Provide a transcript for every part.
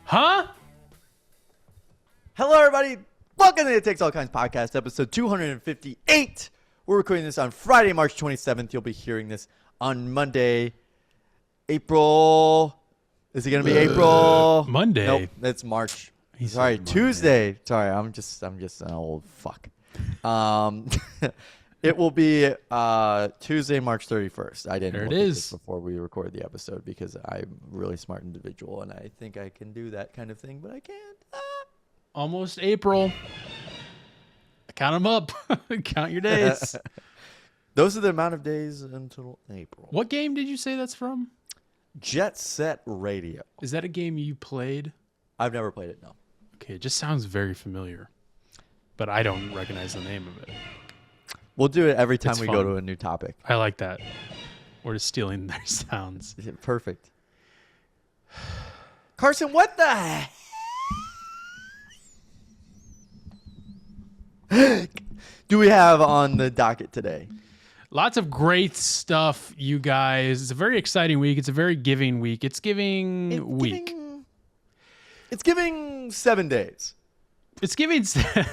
Huh? Hello, everybody. Welcome to the It Takes All Kinds podcast, episode 258. We're recording this on Friday, March 27th. You'll be hearing this on Monday, April. Is it going to be April? Monday. Nope, it's March. He Sorry, said Monday. Tuesday. Sorry, I'm just an old fuck. It will be Tuesday, March 31st. I didn't There it look at is. this before we recorded the episode because I'm a really smart individual and I think I can do that kind of thing, but I can't. Almost April. Count them up. Count your days. Those are the amount of days until April. What game did you say that's from? Jet Set Radio. Is that a game you played? I've never played it, no. Okay, it just sounds very familiar, but I don't recognize the name of it. We'll do it every time It's we fun. go to a new topic. I like that. We're just stealing their sounds. Yeah, perfect. Carson, what the heck do we have on the docket today? Lots of great stuff, you guys. It's a very exciting week. It's a very giving week. It's giving week. It's giving 7 days. It's giving.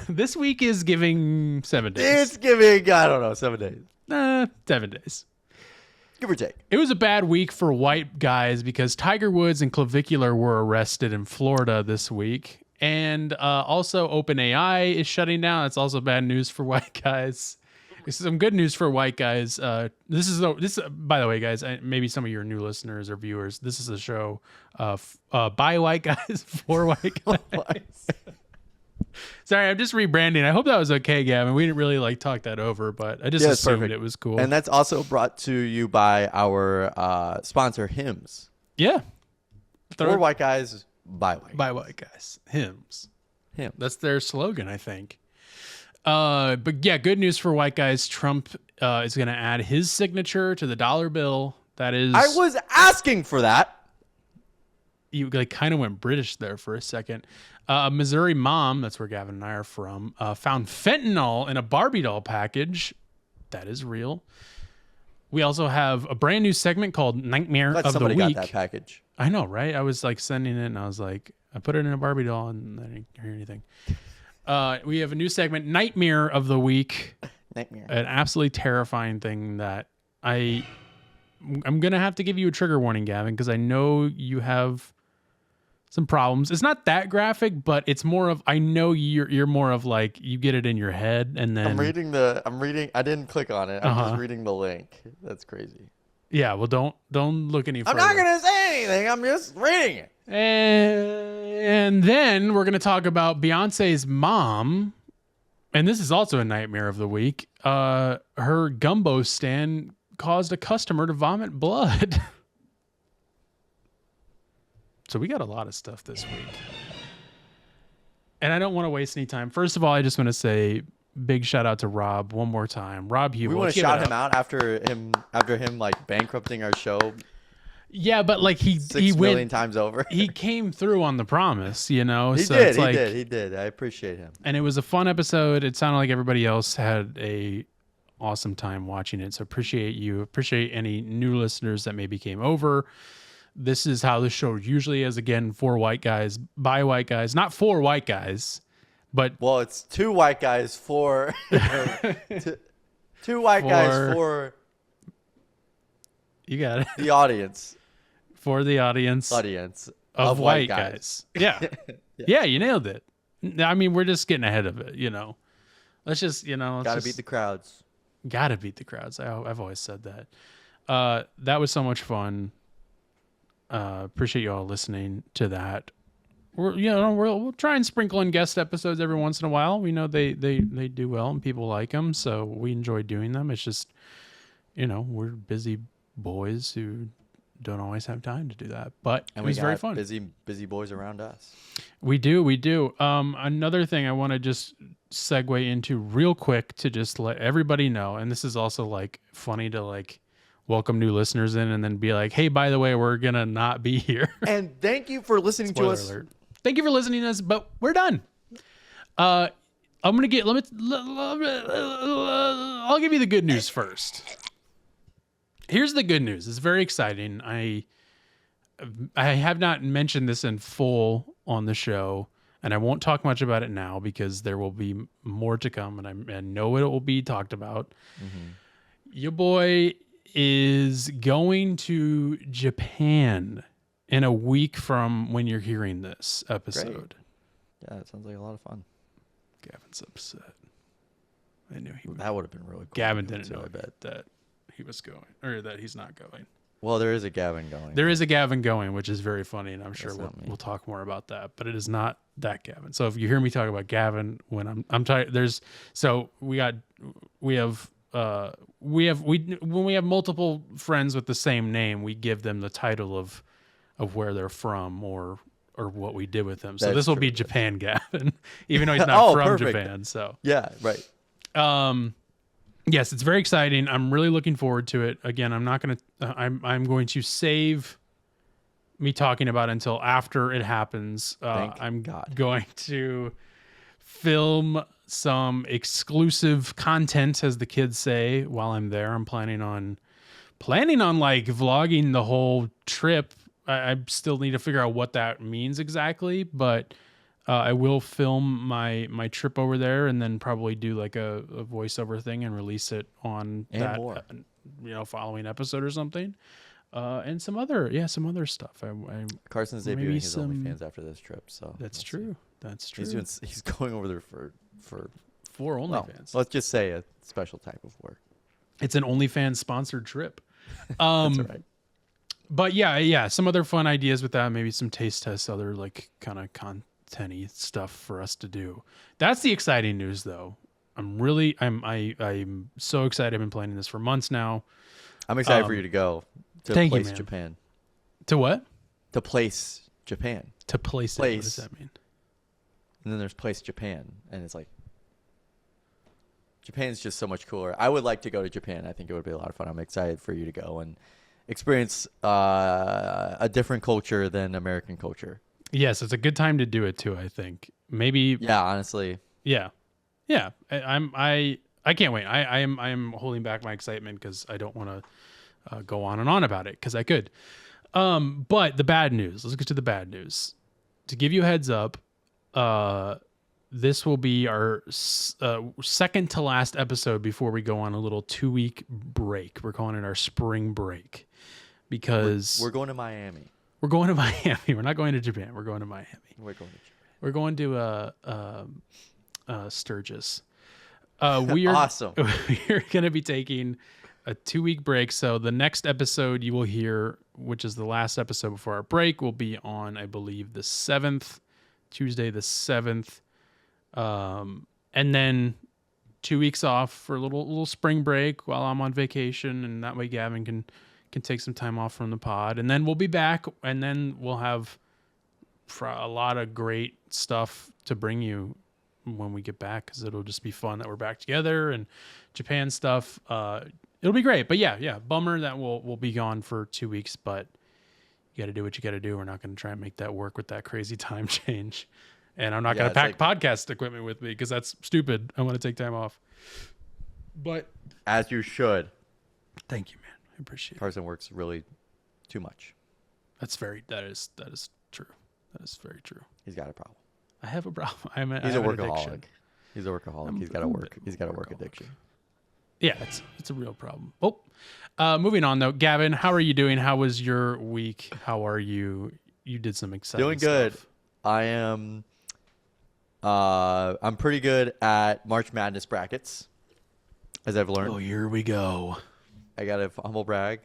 This week is giving 7 days. It's giving, I don't know, 7 days. 7 days. Give or take. It was a bad week for white guys because Tiger Woods and Clavicular were arrested in Florida this week. And also OpenAI is shutting down. It's also bad news for white guys. This is some good news for white guys. This by the way, guys, maybe some of your new listeners or viewers, this is a show by white guys for white guys. Sorry, I'm just rebranding. I hope that was okay, Gavin. We didn't really talk that over, but I just assumed perfect. it was cool. And that's also brought to you by our sponsor, Hymns. Yeah. For white guys, by white guys. By white guys. Hymns. Hymns. That's their slogan, I think. But yeah, good news for white guys. Trump is going to add his signature to the dollar bill. That is... I was asking for that. You kind of went British there for a second. A Missouri mom, that's where Gavin and I are from, found fentanyl in a Barbie doll package. That is real. We also have a brand new segment called Nightmare Glad of the somebody Week. got that package. I know, right? I was sending it and I was like, I put it in a Barbie doll and I didn't hear anything. We have a new segment, Nightmare of the Week. Nightmare. An absolutely terrifying thing that I'm going to have to give you a trigger warning, Gavin, because I know you have some problems. It's not that graphic, but it's more of, I know you're more of you get it in your head and then... I'm reading, I didn't click on it. I'm just reading the link. That's crazy. Yeah, well, don't look any further. I'm not going to say anything. I'm just reading it. And then we're going to talk about Beyonce's mom. And this is also a nightmare of the week. Her Gumbo stand caused a customer to vomit blood. So we got a lot of stuff this week. And I don't want to waste any time. First of all, I just want to say big shout out to Rob one more time. Rob Hubel. We want to shout him out after him bankrupting our show. Yeah, but he 6 million times over. He came through on the promise, He did. I appreciate him. And it was a fun episode. It sounded like everybody else had a awesome time watching it. So appreciate you. Appreciate any new listeners that maybe came over. This is how the show usually is. Again, for white guys, by white guys, not for white guys, but well, it's two white guys for two white guys for you got it. The audience. For the audience of white guys. Yeah. Yeah, you nailed it. I mean, we're just getting ahead of it, Let's just, Gotta beat the crowds. Gotta beat the crowds. I've always said that. That was so much fun. Appreciate you all listening to that. We'll try and sprinkle in guest episodes every once in a while. We know they do well and people like them, so we enjoy doing them. It's just, we're busy boys who don't always have time to do that, but it was very fun. Busy boys around us. We do. Another thing I want to just segue into real quick to just let everybody know, and this is also funny to welcome new listeners in and then be like, hey, by the way, we're gonna not be here. And thank you for listening to us. Alert. Thank you for listening to us, but we're done. I'm gonna get I'll give you the good news first. Here's the good news. It's very exciting. I have not mentioned this in full on the show, and I won't talk much about it now because there will be more to come, and I know it will be talked about. Your boy is going to Japan in a week from when you're hearing this episode. Great. Yeah, it sounds like a lot of fun. Gavin's upset. I knew he would. That would have been really cool. Gavin didn't know that he was going, or that he's not going. Well, there is a Gavin going. There is a Gavin going, which is very funny, and I'm sure That's we'll talk more about that. But it is not that Gavin. So if you hear me talk about Gavin when I'm tired, when we have multiple friends with the same name, we give them the title of where they're from or what we did with them. So this will be Japan Gavin, even though he's not from perfect. Japan. So yeah, right. Yes, it's very exciting. I'm really looking forward to it. Again, I'm going to save me talking about it until after it happens. I'm going to film some exclusive content, as the kids say, while I'm there. I'm planning on like vlogging the whole trip. I still need to figure out what that means exactly, but I will film my trip over there and then probably do like a voiceover thing and release it on following episode or something. And some other stuff. Carson's debuting his OnlyFans after this trip, so that's true. That's true. He's going over there for OnlyFans. Let's just say a special type of work. It's an OnlyFans sponsored trip. That's right. But yeah, some other fun ideas with that. Maybe some taste tests, other like kind of content-y stuff for us to do. That's the exciting news, though. I'm so excited. I've been planning this for months now. I'm excited for you to go to place Japan. To what? To place Japan. To place it. What does that mean? And then there's place Japan, and it's like Japan's just so much cooler. I would like to go to Japan. I think it would be a lot of fun. I'm excited for you to go and experience a different culture than American culture. Yes, it's a good time to do it too, I think. Maybe. Yeah, honestly. Yeah. I can't wait. I am holding back my excitement because I don't want to go on and on about it because I could. But the bad news. Let's get to the bad news. To give you a heads up, this will be our second to last episode before we go on a little 2-week break. We're calling it our spring break because we're going to Miami. We're going to Miami. We're not going to Japan. We're going to Miami. We're going to Japan. We're going to Sturgis. We are awesome. We're going to be taking a 2-week break. So the next episode you will hear, which is the last episode before our break, will be on, I believe, the 7th, Tuesday the 7th. And then 2 weeks off for a little spring break while I'm on vacation, and that way Gavin can take some time off from the pod, and then we'll be back, and then we'll have a lot of great stuff to bring you when we get back, because it'll just be fun that we're back together and Japan stuff. It'll be great. But yeah, bummer that we'll be gone for 2 weeks, but you got to do what you got to do. We're not going to try and make that work with that crazy time change. And I'm not going to pack podcast equipment with me because that's stupid. I want to take time off. But as you should. Thank you, man. I appreciate it. Carson works really too much. That is true. That is very true. He's got a problem. I have a problem. He's a workaholic. He's a workaholic. He's got a work. He's got a work addiction. Yeah, it's a real problem. Moving on though, Gavin, how are you doing? How was your week? How are you? You did some exciting doing good. Stuff. I am. I'm pretty good at March Madness brackets, as I've learned. Oh, here we go. I got a humble brag.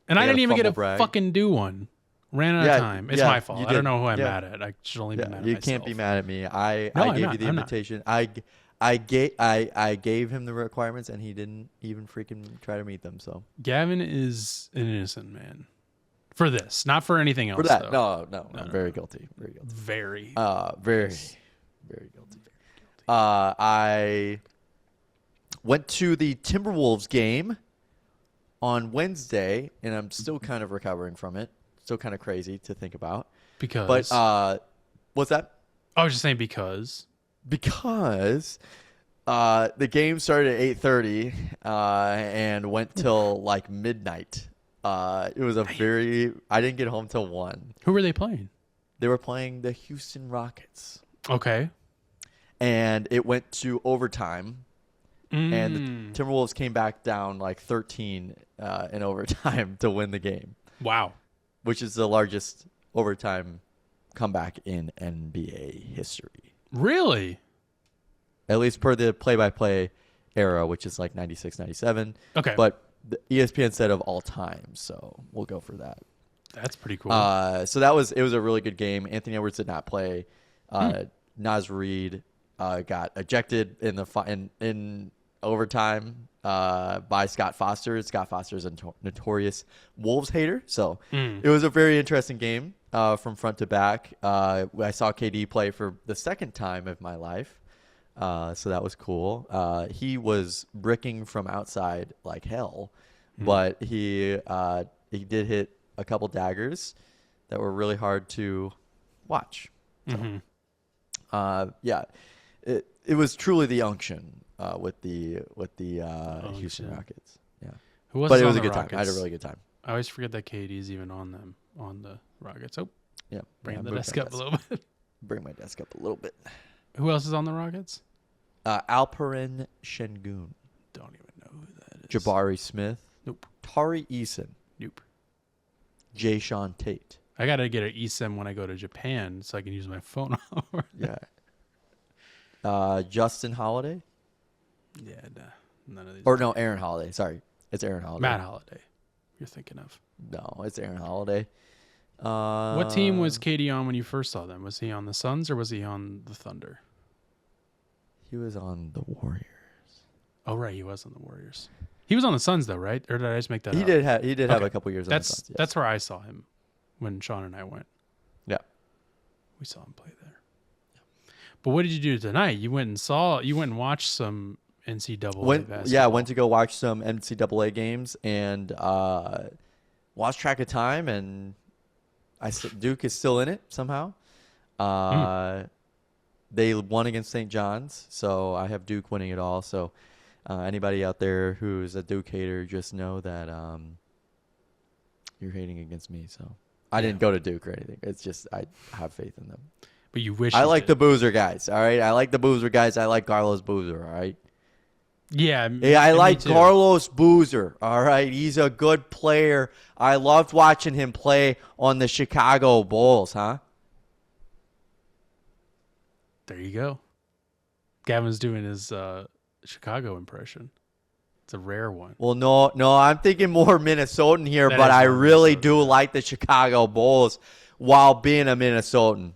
And I didn't even get to fucking do one. Ran out of time. It's my fault. I don't know who I'm mad at. I should only be mad at myself. You can't be mad at me. I gave you the invitation. I gave him the requirements, and he didn't even freaking try to meet them. So Gavin is an innocent man for this, not for anything else. For that, though. no. I'm very guilty. Very guilty. Very guilty. I went to the Timberwolves game on Wednesday, and I'm still kind of recovering from it. Still kind of crazy to think about. But what's that? I was just saying because the game started at 8:30 and went till like midnight. It was I didn't get home till 1. Who were they playing? They were playing the Houston Rockets. Okay. And it went to overtime. And the Timberwolves came back down like 13 in overtime to win the game. Wow. Which is the largest overtime comeback in NBA history. Really? At least per the play-by-play era, which is like 96, 97. Okay. But the ESPN said of all time, so we'll go for that. That's pretty cool. So it was a really good game. Anthony Edwards did not play. Naz Reid got ejected in overtime by Scott Foster. Scott Foster is a notorious Wolves hater, so it was a very interesting game from front to back. I saw KD play for the second time of my life, so that was cool. He was bricking from outside like hell, but he did hit a couple daggers that were really hard to watch. So, it was truly the unction with the Houston Rockets. Yeah, but it was a good time. I had a really good time. I always forget that KD's even on the Rockets. Oh, yeah. Bring the desk up a little bit. Bring my desk up a little bit. Who else is on the Rockets? Alperen Şengün. Don't even know who that is. Jabari Smith. Nope. Tari Eason. Nope. Jay Sean Tate. I gotta get an eSIM when I go to Japan so I can use my phone. Yeah. Justin Holiday. Yeah, none of these. Or no, Aaron Holiday. Sorry, it's Aaron Holiday. Matt Holiday. You're thinking of. No, it's Aaron Holiday. What team was KD on when you first saw them? Was he on the Suns or was he on the Thunder? He was on the Warriors. Oh right, he was on the Warriors. He was on the Suns though, right? Or did I just make that up? He did have a couple years on the Suns. Yes. That's where I saw him when Sean and I went. Yeah. We saw him play there. But what did you do tonight? You went and watched some NCAA basketball. Yeah, I went to go watch some NCAA games and lost track of time, and Duke is still in it somehow. They won against St. John's, so I have Duke winning it all. So anybody out there who's a Duke hater, just know that you're hating against me. So I didn't go to Duke or anything. It's just I have faith in them. But you wish I like the Boozer guys, all right? I like the Boozer guys. I like Carlos Boozer, all right? Yeah. I like Carlos Boozer, all right? He's a good player. I loved watching him play on the Chicago Bulls, huh? There you go. Gavin's doing his Chicago impression. It's a rare one. Well, no, I'm thinking more Minnesotan here, but I really do like the Chicago Bulls while being a Minnesotan.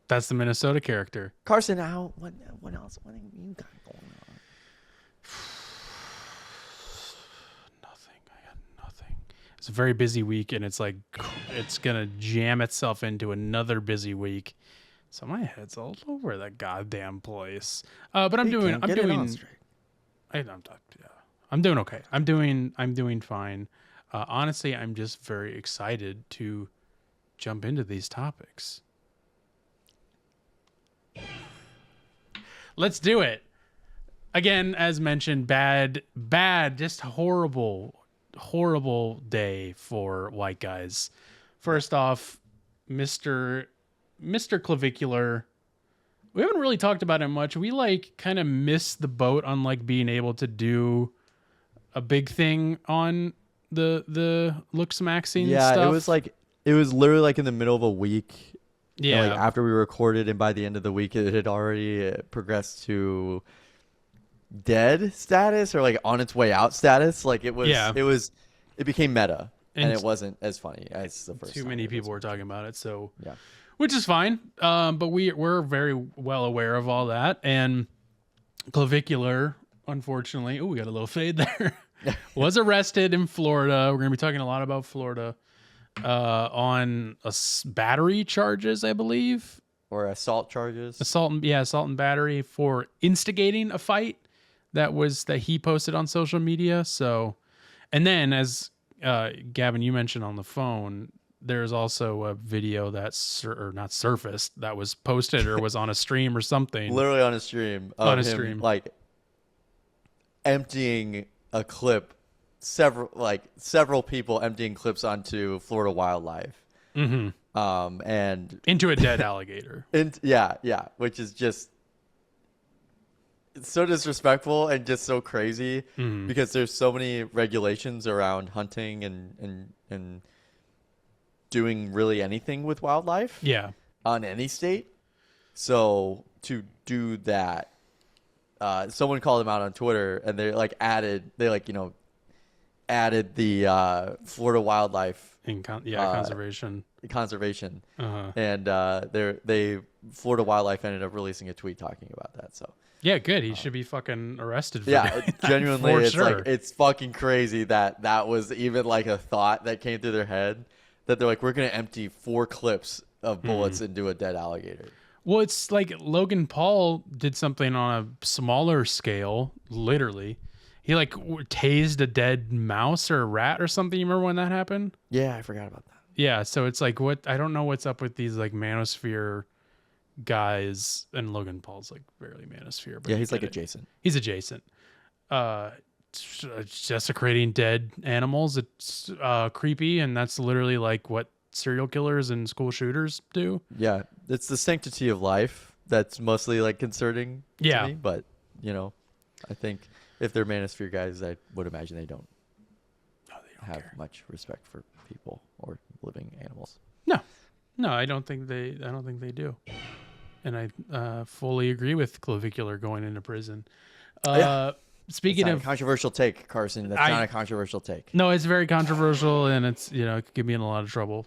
That's the Minnesota character. Carson, what else? What do you got going on? Nothing. I got nothing. It's a very busy week, and it's like it's gonna jam itself into another busy week. So my head's all over that goddamn place. But I'm doing okay. I'm doing fine. Honestly, I'm just very excited to jump into these topics. Let's do it. Again, as mentioned, bad, just horrible day for white guys. First off, Mr. Clavicular. We haven't really talked about him much. We kind of missed the boat on being able to do a big thing on the looks maxing stuff. Yeah, it was literally in the middle of a week. Yeah. And after we recorded, and by the end of the week, it had already progressed to dead status or on its way out status. It became meta, and it wasn't as funny as the first. Too many people were talking about it, so yeah, which is fine. But we're very well aware of all that. And Clavicular, unfortunately, we got a little fade there. Was arrested in Florida. We're gonna be talking a lot about Florida. On battery charges, I believe, or assault charges. Assault and battery for instigating a fight that he posted on social media. So, and then as Gavin, you mentioned on the phone, there's also a video not surfaced, that was posted or was on a stream or something. Literally on a stream. On a stream, emptying a clip, several people emptying clips onto Florida wildlife. And into a dead alligator. Yeah, which is just it's so disrespectful and just so crazy because there's so many regulations around hunting and doing really anything with wildlife. Yeah. On any state. So to do that, someone called them out on Twitter and they added the Florida wildlife conservation. And Florida wildlife ended up releasing a tweet talking about that. So yeah, good. He should be fucking arrested for yeah, that. genuinely, For it's sure. it's fucking crazy that was even like a thought that came through their head that they're like, we're gonna empty 4 clips of bullets into a dead alligator. Well, it's like Logan Paul did something on a smaller scale, literally. He tased a dead mouse or a rat or something. You remember when that happened? Yeah, I forgot about that. Yeah, so it's like I don't know what's up with these manosphere guys, and Logan Paul's barely manosphere, but Yeah, he's adjacent. He's adjacent. Desecrating dead animals. It's creepy, and that's literally what serial killers and school shooters do. Yeah, it's the sanctity of life that's mostly concerning to me, but I think if they're manosphere guys, I would imagine they don't have much respect for people or living animals. No, I don't think they do. And I fully agree with Clavicular going into prison. Speaking of a controversial take, Carson, that's not a controversial take. No, it's very controversial, and it's it could get me in a lot of trouble.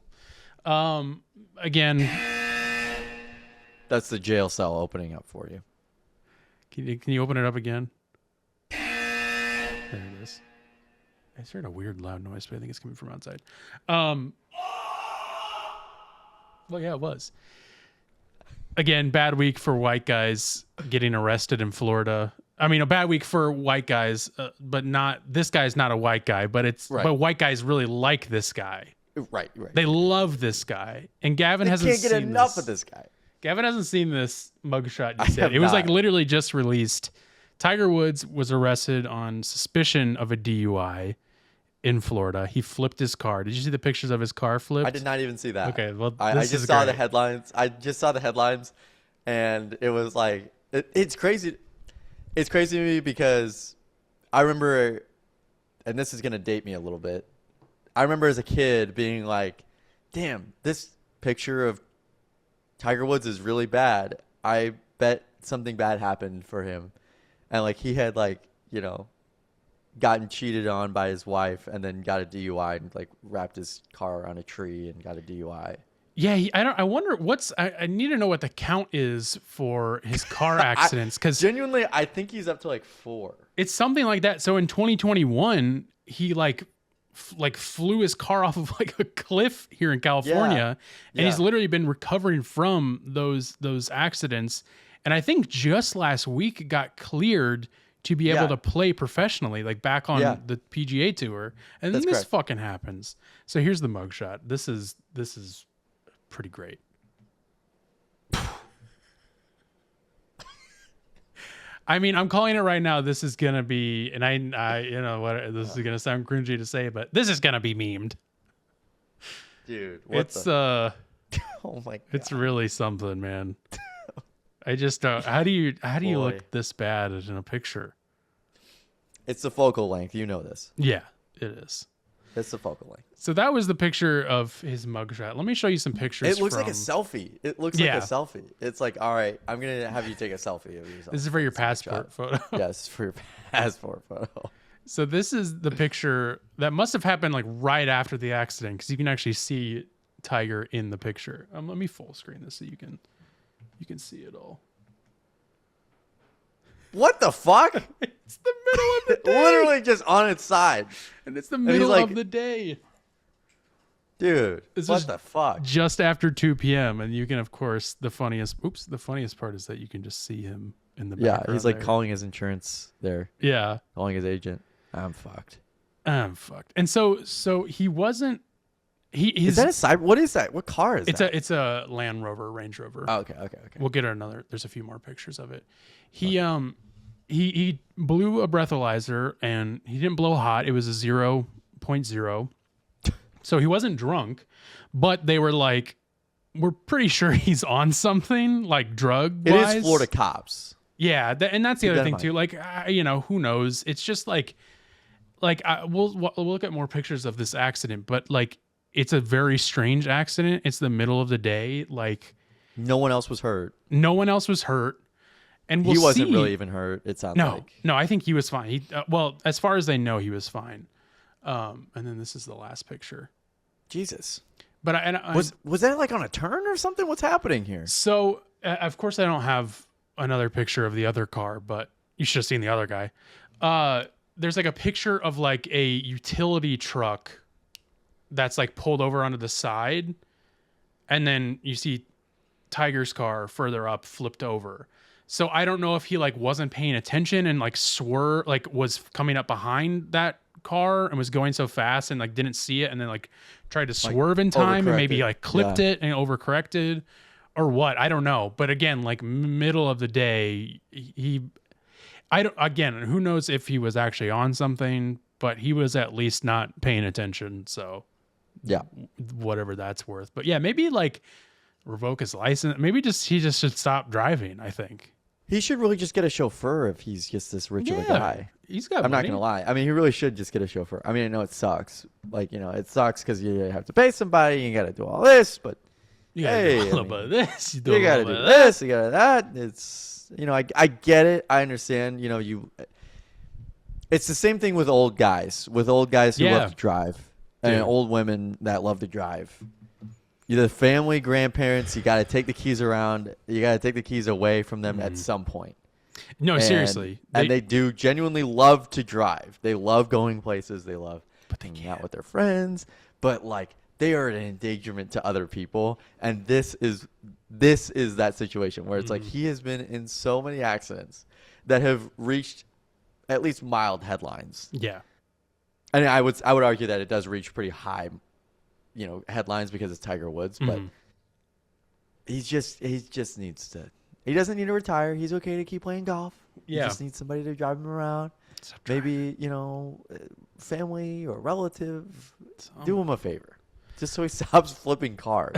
Again, that's the jail cell opening up for you. Can you open it up again? There it is. I just heard a weird loud noise, but I think it's coming from outside. Well, yeah, it was. Again, bad week for white guys getting arrested in Florida. I mean, a bad week for white guys, but not this guy's not a white guy, but but white guys really like this guy. Right. They love this guy, and Gavin hasn't can't get seen enough this. of this guy. Gavin hasn't seen this mugshot you said. have It was not. literally just released. Tiger Woods was arrested on suspicion of a DUI in Florida. He flipped his car. Did you see the pictures of his car flipped? I did not even see that. Okay, well, I this just is saw the great. headlines. And it was it's crazy. It's crazy to me because I remember, and this is gonna date me a little bit. I remember as a kid being like, "Damn, this picture of Tiger Woods is really bad. I bet something bad happened for him," and he had gotten cheated on by his wife and then got a DUI and wrapped his car on a tree and got a DUI. Yeah, I wonder I need to know what the count is for his car accidents, because Genuinely, I think he's up to 4. it's something like that. So in 2021, he flew his car off of a cliff here in California, and he's literally been recovering from those accidents. And I think just last week got cleared to be able to play professionally, back on the PGA Tour. And then this fucking happens. So here's the mugshot. This is pretty great. I mean, I'm calling it right now. This is gonna be, and I this is gonna sound cringy to say, but this is gonna be memed. Dude, oh my God. It's really something, man. I just don't. How do you look this bad in a picture? It's the focal length. You know this. Yeah, it is. It's the focal length. So that was the picture of his mugshot. Let me show you some pictures. It looks like a selfie. It looks like a selfie. It's all right, I'm going to have you take a selfie of yourself. This is for your passport photo. Yes, for your passport photo. So this is the picture that must have happened right after the accident, because you can actually see Tiger in the picture. Let me full screen this so you can see it all. What the fuck? It's the middle of the day. Literally just on its side. And it's the middle of the day. Dude, This what is the fuck? Just after 2 p.m. And you can, of course, the funniest part is that you can just see him in the background. Yeah, he's there. calling his insurance there. Yeah. Calling his agent. I'm fucked. And so he wasn't. Is that a side? What is that? What car is that? It's a Land Rover, Range Rover. Oh, okay. We'll get another. There's a few more pictures of it. he blew a breathalyzer and he didn't blow hot. It was a 0.0. So he wasn't drunk, but they were like, we're pretty sure he's on something like drug It wise. is Florida cops. Yeah. And that's the other thing mind. too. Like, who knows? It's just like we'll look at more pictures of this accident, but like, it's a very strange accident. It's the middle of the day. Like, No one else was hurt. no one else was hurt. And He wasn't see. really even hurt. It sounds like. No, I think he was fine. Well, as far as they know, he was fine. And then this is the last picture. Jesus. But Was that like on a turn or something? What's happening here? so of course I don't have another picture of the other car, but you should have seen the other guy. There's like a picture of like a utility truck that's like pulled over onto the side, and then you see Tiger's car further up flipped over. So I don't know if he like wasn't paying attention and like was coming up behind that car and was going so fast and like didn't see it and then like tried to swerve in time and maybe like clipped it and overcorrected or what. I don't know. But again, like middle of the day, who knows if he was actually on something, but he was at least not paying attention. So Yeah. whatever that's worth. But yeah, maybe like revoke his license. Maybe he just should stop driving, I think. He should really just get a chauffeur if he's just this rich of a guy. He's got I'm money. not going to lie. I mean, he really should just get a chauffeur. I mean, I know it sucks. Like, it sucks because you have to pay somebody. You got to do all this. But, You gotta do a little bit of this. You got to do this. You got to that. It's, I get it. I understand. It's the same thing with old guys. With old guys who love to drive. And old women that love to drive. You're the family, grandparents. You got to take the keys around. You got to take the keys away from them at some point. No, seriously. And they do genuinely love to drive. They love going places. They love hanging out with their friends. But like they are an endangerment to other people. And this is that situation where it's like he has been in so many accidents that have reached at least mild headlines. Yeah. And I would argue that it does reach pretty high, headlines because it's Tiger Woods. But he just needs to. He doesn't need to retire. He's okay to keep playing golf. Yeah. He just needs somebody to drive him around. Maybe, family or relative. Do him a favor. Just so he stops flipping cars.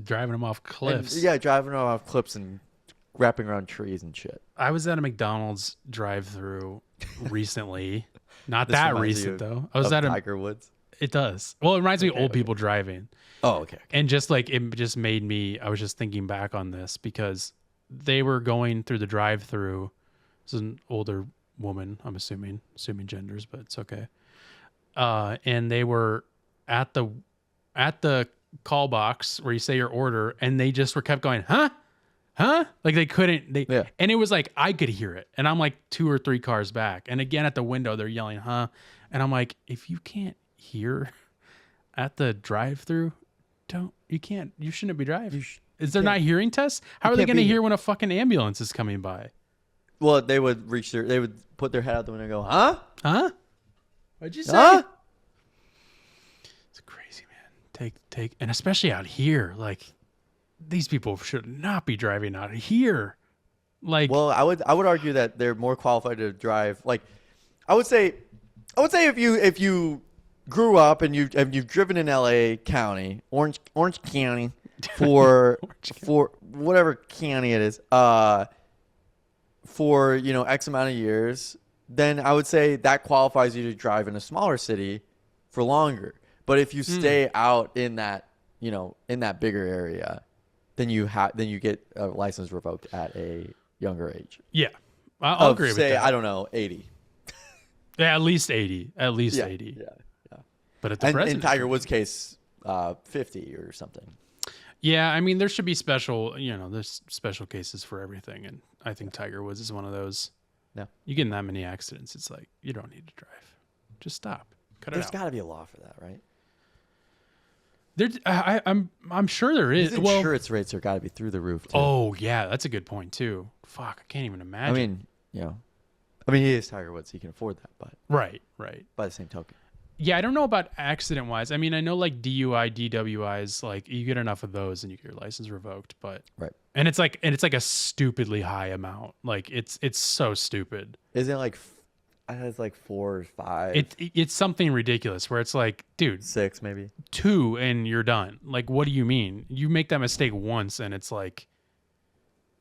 Driving him off cliffs. Driving him off cliffs and wrapping around trees and shit. I was at a McDonald's drive-through recently. Not that recent, though. I was at Tiger Woods. It does. Well, it reminds me of old people driving. Oh, okay. And just like it just made me, I was just thinking back on this because they were going through the drive-through. This is an older woman, I'm assuming genders, but it's okay. And they were at the call box where you say your order, and they just kept going, huh? Like they couldn't. And it was like I could hear it, and I'm like 2 or 3 cars back, and again at the window they're yelling, huh? And I'm like, if you can't hear at the drive-through, you shouldn't be driving. Is there not hearing tests? How are they going to hear when a fucking ambulance is coming by? Well, they would put their head out the window and go, huh? What'd you say? Huh? It's crazy, man. Take, and especially out here, like these people should not be driving out here. Like, well, I would argue that they're more qualified to drive. Like, I would say if you grew up and you've driven in L.A. County, Orange County, for whatever county it is, for X amount of years, then I would say that qualifies you to drive in a smaller city for longer. But if you stay out in that in that bigger area, then you get a license revoked at a younger age. Yeah, I'll agree with say, that. I don't know, 80. Yeah, at least 80. At least 80. Yeah. But at the present, in Tiger Woods' case, 50 or something. Yeah, I mean, there should be special, there's special cases for everything. And I think Tiger Woods is one of those. No. You get in that many accidents, it's like, you don't need to drive. Just stop. Cut it out. There's got to be a law for that, right? I'm sure there is. His insurance rates are got to be through the roof, too. Oh, yeah, that's a good point, too. Fuck, I can't even imagine. I mean, he is Tiger Woods, so he can afford that, but Right. by the same token. Yeah, I don't know about accident wise. I mean, I know like DUI, DWIs, like you get enough of those and you get your license revoked, but Right. and it's like a stupidly high amount. Like it's so stupid. Isn't it like it's like 4 or 5? It's something ridiculous where it's like, dude, 6 maybe. 2 and you're done. Like, what do you mean? You make that mistake once and it's like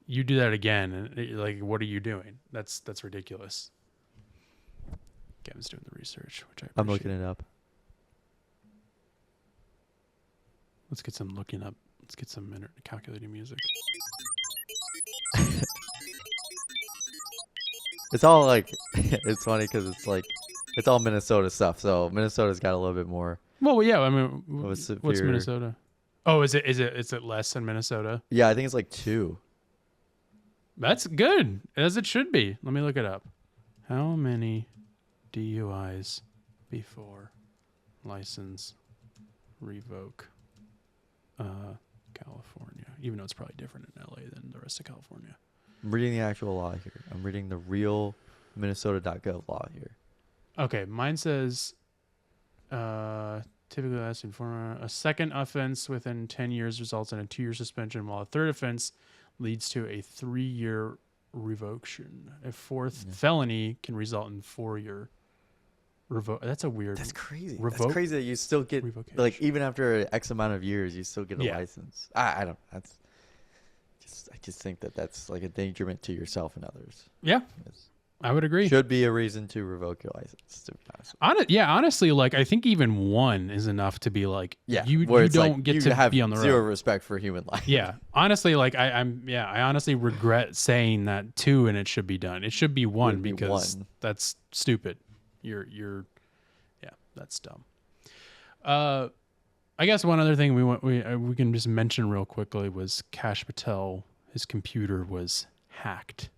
you do that again and like, what are you doing? That's ridiculous. Gavin's doing the research, which I appreciate. I'm looking it up. Let's get some looking up. Let's get some calculating music. It's all like, it's funny because it's like, it's all Minnesota stuff. So Minnesota's got a little bit more. Well, yeah. I mean, what's severe- Minnesota? Oh, is it less than Minnesota? Yeah, I think it's like 2. That's good, as it should be. Let me look it up. How many DUIs before license revoke? California, even though it's probably different in LA than the rest of California. I'm reading the actual law here. I'm reading the real Minnesota.gov law here. Okay, mine says typically lasting for a second offense within 10 years results in a 2-year suspension, while a third offense leads to a 3-year revocation. A fourth felony can result in 4-year revoke. That's a weird. That's crazy. Revoke? That's crazy that you still get, Revocation. like, even after X amount of years, you still get a Yeah. license. I don't, I just think that that's like a endangerment to yourself and others. Yeah, I would agree. Should be a reason to revoke your license, to be honest. Honestly, like I think even one is enough to be like, you where it's don't like, get you to have be on the road. zero respect for human life. Yeah, honestly, like I honestly regret saying that 2, and it should be done. It should be 1 be because 1. that's stupid. Yeah, that's dumb. I guess one other thing we can just mention real quickly was Kash Patel. His computer was hacked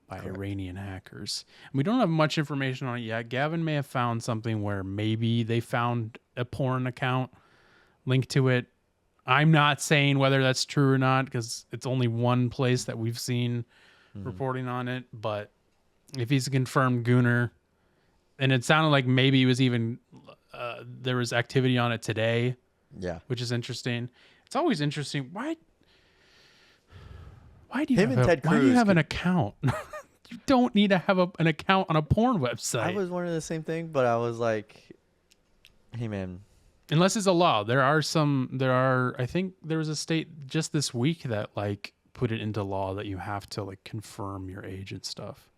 by Iranian hackers. And we don't have much information on it yet. Gavin may have found something where maybe they found a porn account linked to it. I'm not saying whether that's true or not because it's only one place that we've seen reporting on it. But if he's a confirmed gooner, and it sounded like maybe he was even there was activity on it today. Yeah, which is interesting. It's always interesting. Why do you have an account? You don't need to have an account on a porn website. I was wondering the same thing, but I was like, hey man. Unless it's a law. I think there was a state just this week that like put it into law that you have to like confirm your age and stuff.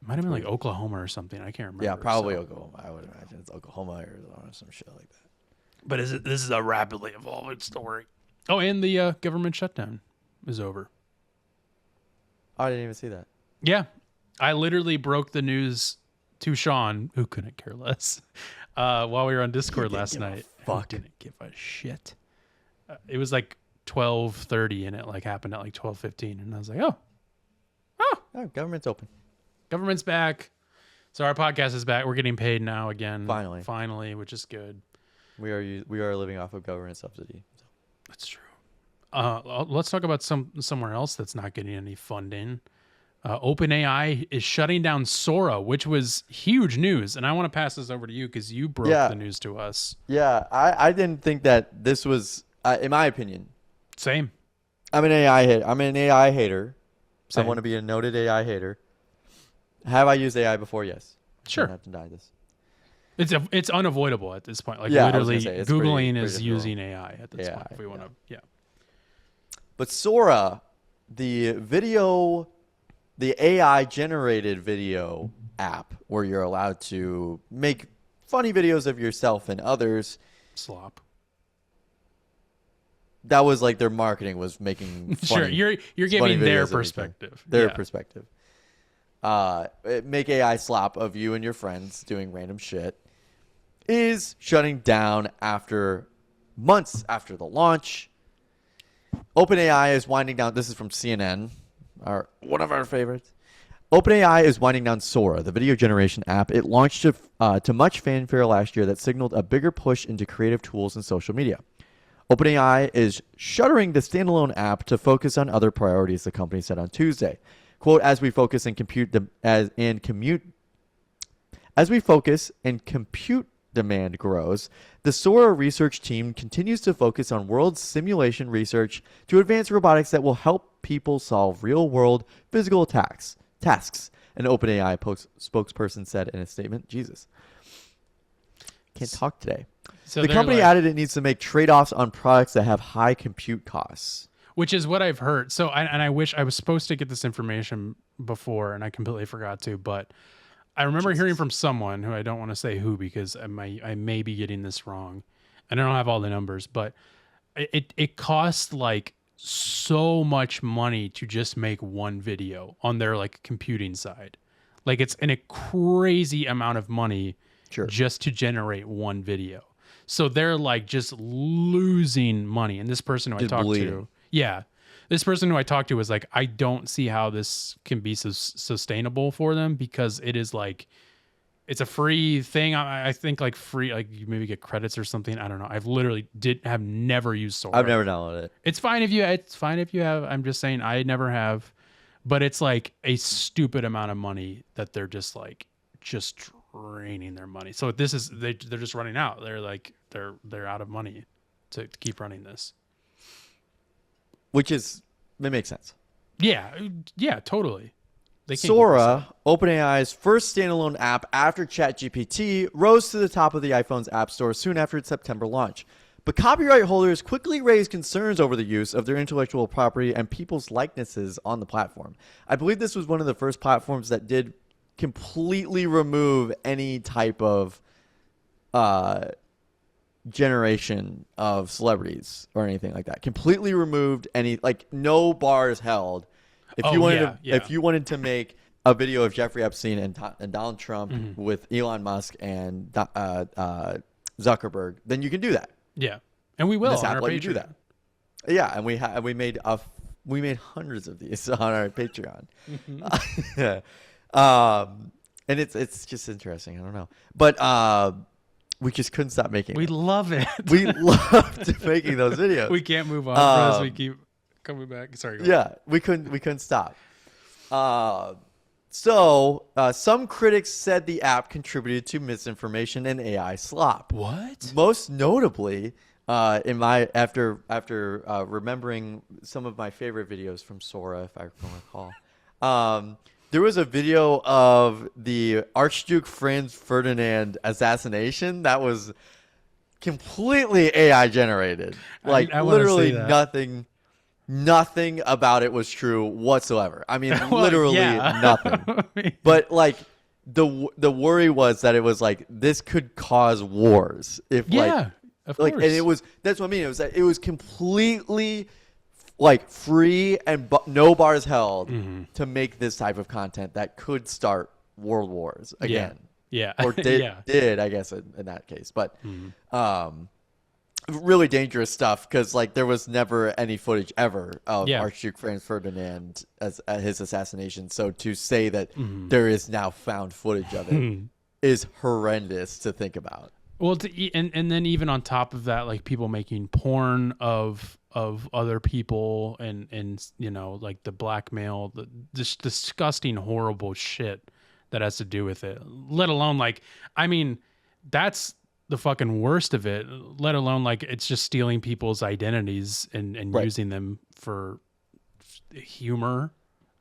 It might have been like Oklahoma or something. I can't remember. Yeah, probably Oklahoma. I would imagine it's Oklahoma, Arizona, some shit like that. But this is a rapidly evolving story. Oh, and the government shutdown is over. Oh, I didn't even see that. Yeah. I literally broke the news to Sean, who couldn't care less, while we were on Discord last night. Fuck. Didn't give a shit. It was like 12:30 and it like happened at like 12:15 and I was like, oh, government's open. Government's back. So our podcast is back. We're getting paid now again. Finally, which is good. We are living off of government subsidy. That's true. Let's talk about somewhere else that's not getting any funding. OpenAI is shutting down Sora, which was huge news. And I want to pass this over to you because you broke the news to us. Yeah, I didn't think that this was, in my opinion. Same. I'm an AI hater. Same. I want to be a noted AI hater. Have I used AI before? Yes. Sure. I have to deny this. It's unavoidable at this point. Like literally, Googling is using AI at this point. If we want to, But Sora, the AI generated video app where you're allowed to make funny videos of yourself and others. Slop. That was like their marketing was making funny, sure, you're giving their perspective. Their perspective. Make AI slop of you and your friends doing random shit is shutting down after months after the launch. OpenAI is winding down. This is from CNN, one of our favorites. OpenAI is winding down Sora, the video generation app. It launched to much fanfare last year that signaled a bigger push into creative tools and social media. OpenAI is shuttering the standalone app to focus on other priorities, the company said on Tuesday. Quote, as we focus and As we focus and compute demand grows, the Sora research team continues to focus on world simulation research to advance robotics that will help people solve real-world physical tasks, an OpenAI spokesperson said in a statement. Jesus. Can't talk today. So the company added it needs to make trade-offs on products that have high compute costs. Which is what I've heard. So, I wish I was supposed to get this information before, and I completely forgot to, but I remember hearing from someone who I don't want to say who because I may be getting this wrong, and I don't have all the numbers, but it costs like so much money to just make one video on their like computing side. Like it's a crazy amount of money just to generate one video. So they're like just losing money. And this person who I talked to, this person who I talked to was like, I don't see how this can be sustainable for them because it is like, it's a free thing. I think like free, like you maybe get credits or something. I don't know. I've literally have never used Sora. I've never downloaded it. It's fine if you have. I'm just saying I never have, but it's like a stupid amount of money that they're just draining their money. So they're just running out. They're like they're out of money to keep running this. It makes sense. Yeah, totally. Sora, OpenAI's first standalone app after ChatGPT, rose to the top of the iPhone's App Store soon after its September launch. But copyright holders quickly raised concerns over the use of their intellectual property and people's likenesses on the platform. I believe this was one of the first platforms that did completely remove any type of generation of celebrities or anything like that. Completely removed any, like, no bars held. If you wanted to make a video of Jeffrey Epstein and Donald Trump with Elon Musk and Zuckerberg, then you can do that. Yeah, and we will on our Patreon. Do that. Yeah, and we made hundreds of these on our Patreon. And it's just interesting. I don't know, but we just couldn't stop making. We love it. We loved making those videos. We can't move on because we keep coming back. Sorry. We couldn't stop. So some critics said the app contributed to misinformation and AI slop. What? Most notably, after remembering some of my favorite videos from Sora, if I can recall, there was a video of the Archduke Franz Ferdinand assassination that was completely AI generated. Like literally nothing about it was true whatsoever. I mean, literally nothing. But like the worry was that it was like this could cause wars if of course. And that's what I mean. It was completely like free and no bars held to make this type of content that could start world wars again. Yeah. Or did I guess in that case. But really dangerous stuff because like there was never any footage ever of Archduke Franz Ferdinand as his assassination. So to say that there is now found footage of it is horrendous to think about. Well, and then even on top of that, like people making porn of other people and you know, like the blackmail, this disgusting, horrible shit that has to do with it. Let alone like, I mean, that's the fucking worst of it. Let alone like it's just stealing people's identities and using them for humor,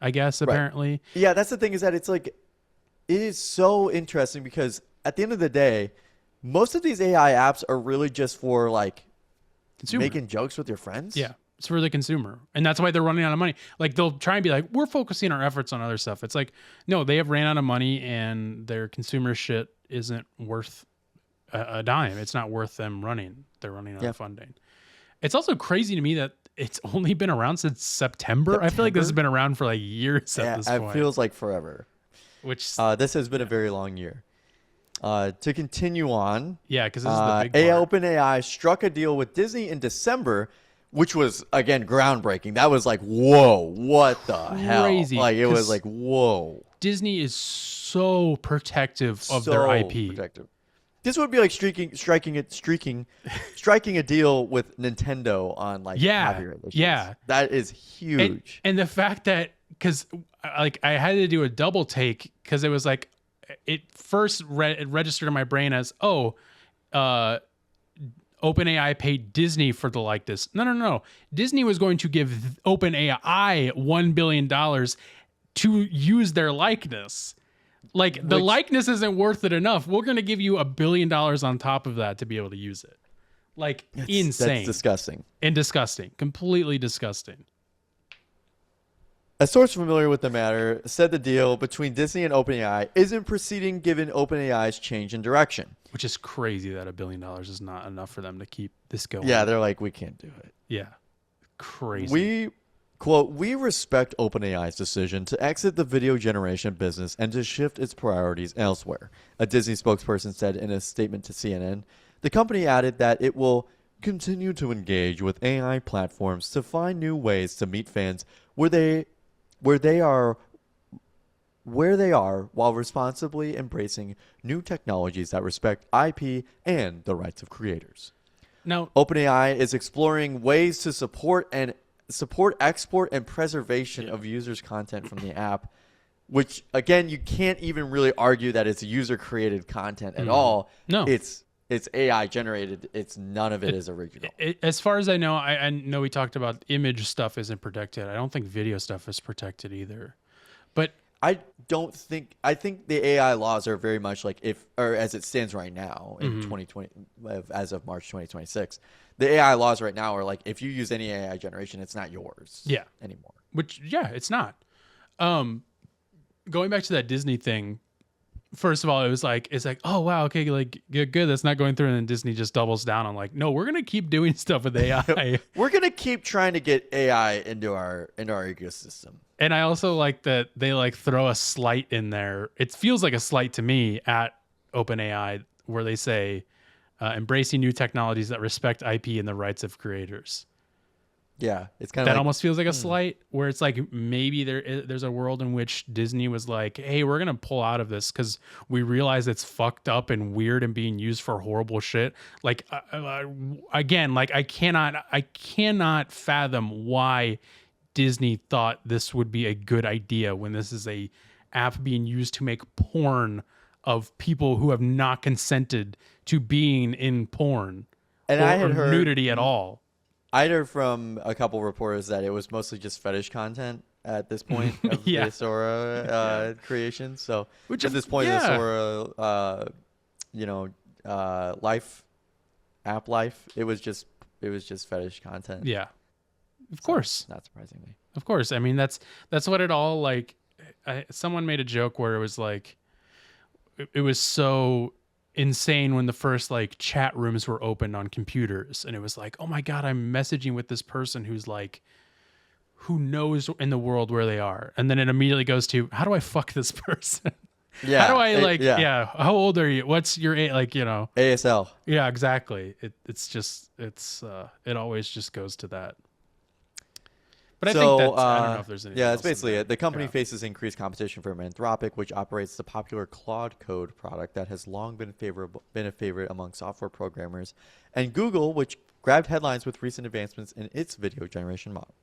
I guess. Apparently, yeah. That's the thing is that it's like it is so interesting because at the end of the day, most of these AI apps are really just for like making jokes with your friends. Yeah. It's for the consumer. And that's why they're running out of money. Like they'll try and be like, we're focusing our efforts on other stuff. It's like, no, they have ran out of money and their consumer shit isn't worth a dime. It's not worth them running. They're running out of funding. It's also crazy to me that it's only been around since September. I feel like this has been around for like years at this point. It feels like forever. Which this has been a very long year. To continue on, because this is the big part. OpenAI struck a deal with Disney in December, which was again groundbreaking. That was like, whoa, what the hell? Like it was like, whoa. Disney is so protective of their IP. Protective. This would be like striking a deal with Nintendo on like copyright issues. Yeah, that is huge. And the fact that because like I had to do a double take because it was like it first it registered in my brain as, OpenAI paid Disney for the likeness. No. Disney was going to give OpenAI $1 billion to use their likeness. Like, the likeness isn't worth it enough. We're going to give you $1 billion on top of that to be able to use it. Like, insane. That's disgusting. And disgusting. Completely disgusting. A source familiar with the matter said the deal between Disney and OpenAI isn't proceeding given OpenAI's change in direction. Which is crazy that $1 billion is not enough for them to keep this going. Yeah, they're like, we can't do it. Yeah. Crazy. We respect OpenAI's decision to exit the video generation business and to shift its priorities elsewhere, a Disney spokesperson said in a statement to CNN. The company added that it will continue to engage with AI platforms to find new ways to meet fans where they are while responsibly embracing new technologies that respect IP and the rights of creators. Now, OpenAI is exploring ways to support export and preservation of users' content from the app, which again, you can't even really argue that it's user created content at all. No, it's AI generated. It's none of it is original. As far as I know, I know we talked about image stuff isn't protected. I don't think video stuff is protected either. But I think the AI laws are very much like as it stands right now in 2020, as of March 2026, the AI laws right now are like, if you use any AI generation, it's not yours anymore. Which, it's not. Going back to that Disney thing, first of all, it's like, oh wow, okay, like good, that's not going through, and then Disney just doubles down on like, no, we're gonna keep doing stuff with AI. We're gonna keep trying to get AI into our ecosystem. And I also like that they like throw a slight in there. It feels like a slight to me at OpenAI where they say, embracing new technologies that respect IP and the rights of creators. Yeah, it's kind of that like, almost feels like a slight where it's like maybe there's a world in which Disney was like, hey, we're gonna pull out of this because we realize it's fucked up and weird and being used for horrible shit. Like again, like I cannot fathom why Disney thought this would be a good idea when this is a app being used to make porn of people who have not consented to being in porn and or, I had heard nudity at all. I'd heard from a couple reporters that it was mostly just fetish content at this point of the Sora creation. So at this point, the Sora, app life, it was just fetish content. Yeah, of course. Not surprisingly. Of course. I mean, that's what it all like. Someone made a joke where it was like, it was so insane when the first like chat rooms were opened on computers, and it was like, oh my god, I'm messaging with this person who's like, who knows in the world where they are, and then it immediately goes to, how do I fuck this person? Yeah. How do I how old are you? What's your age? Like, ASL. Yeah, exactly. It always just goes to that. But I think that's, I don't know if there's anything else that's basically it. The company Yeah. faces increased competition from Anthropic, which operates the popular Claude Code product that has long been a favorite among software programmers, and Google, which grabbed headlines with recent advancements in its video generation model.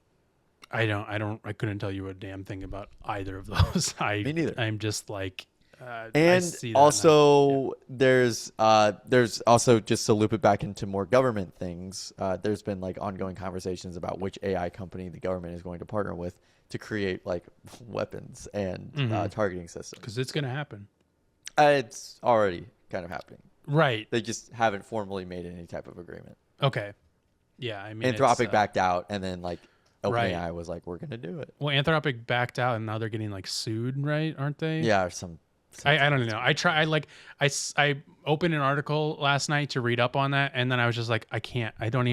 I couldn't tell you a damn thing about either of those. Me neither. I'm just like, I and see that also there's also, just to loop it back into more government things, there's been like ongoing conversations about which AI company the government is going to partner with to create like weapons and targeting systems. because it's going to happen. It's already kind of happening. Right. They just haven't formally made any type of agreement. Okay. Yeah. I mean, Anthropic backed out, and then like Right. OpenAI was like, we're going to do it. Well, Anthropic backed out, and now they're getting like sued, right? Aren't they? Yeah, I don't know. I opened an article last night to read up on that, and then I was just like, I can't. I don't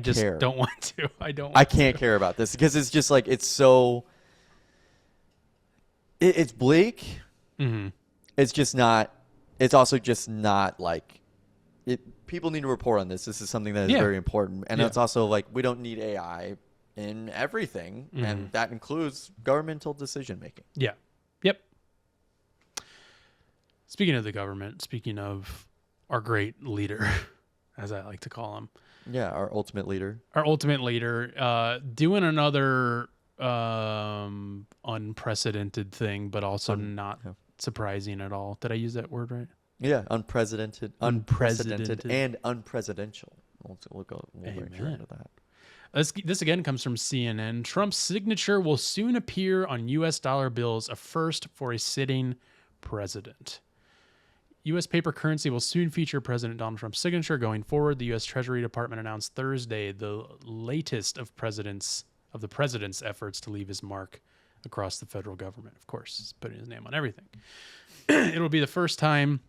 just care. don't want to. I can't care about this because it's just like, it's so. It's bleak. Mm-hmm. It's just not. It's also just not like. People need to report on this. This is something that is very important, and it's also like, we don't need AI in everything, and that includes governmental decision making. Yeah. Yep. Speaking of the government, speaking of our great leader, as I like to call him. Yeah, our ultimate leader. Doing another unprecedented thing, but also surprising at all. Did I use that word right? Yeah, unprecedented, and unpresidential. We'll bring sure into that. This again comes from CNN. Trump's signature will soon appear on U.S. dollar bills, a first for a sitting president. U.S. paper currency will soon feature President Donald Trump's signature going forward. The U.S. Treasury Department announced Thursday the latest of the president's efforts to leave his mark across the federal government. Of course, he's putting his name on everything. It'll be the first time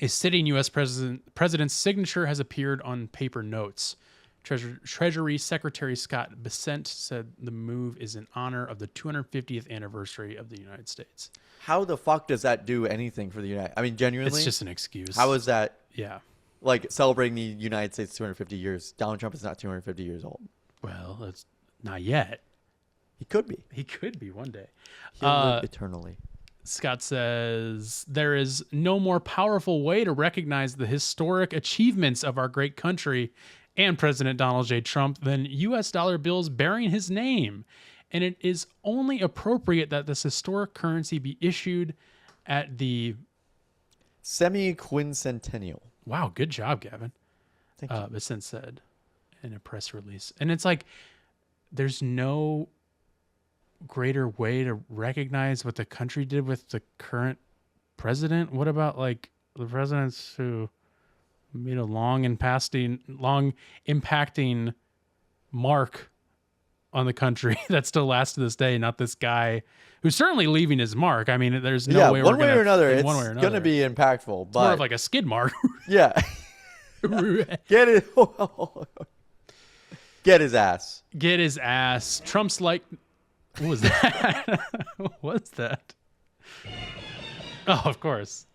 a sitting U.S. president's signature has appeared on paper notes. Treasury Secretary Scott Bessent said the move is in honor of the 250th anniversary of the United States. How the fuck does that do anything for the United? I mean, genuinely, it's just an excuse. How is that? Yeah, like celebrating the United States 250 years. Donald Trump is not 250 years old. Well, it's not yet. He could be. He could be one day. He'll live eternally. Scott says, there is no more powerful way to recognize the historic achievements of our great country and President Donald J. Trump than U.S. dollar bills bearing his name. And it is only appropriate that this historic currency be issued at the semi-quincentennial. Wow, good job, Gavin. Thank you. Bessent said in a press release. And it's like, there's no greater way to recognize what the country did with the current president. What about like the presidents who made a long impacting mark on the country that still lasts to this day? Not this guy who's certainly leaving his mark. I mean, there's no way one way or another, it's going to be impactful. It's but more of like a skid mark. Yeah. Get it. Get his ass. Get his ass. Trump's like, what was that? What was that? Oh, of course.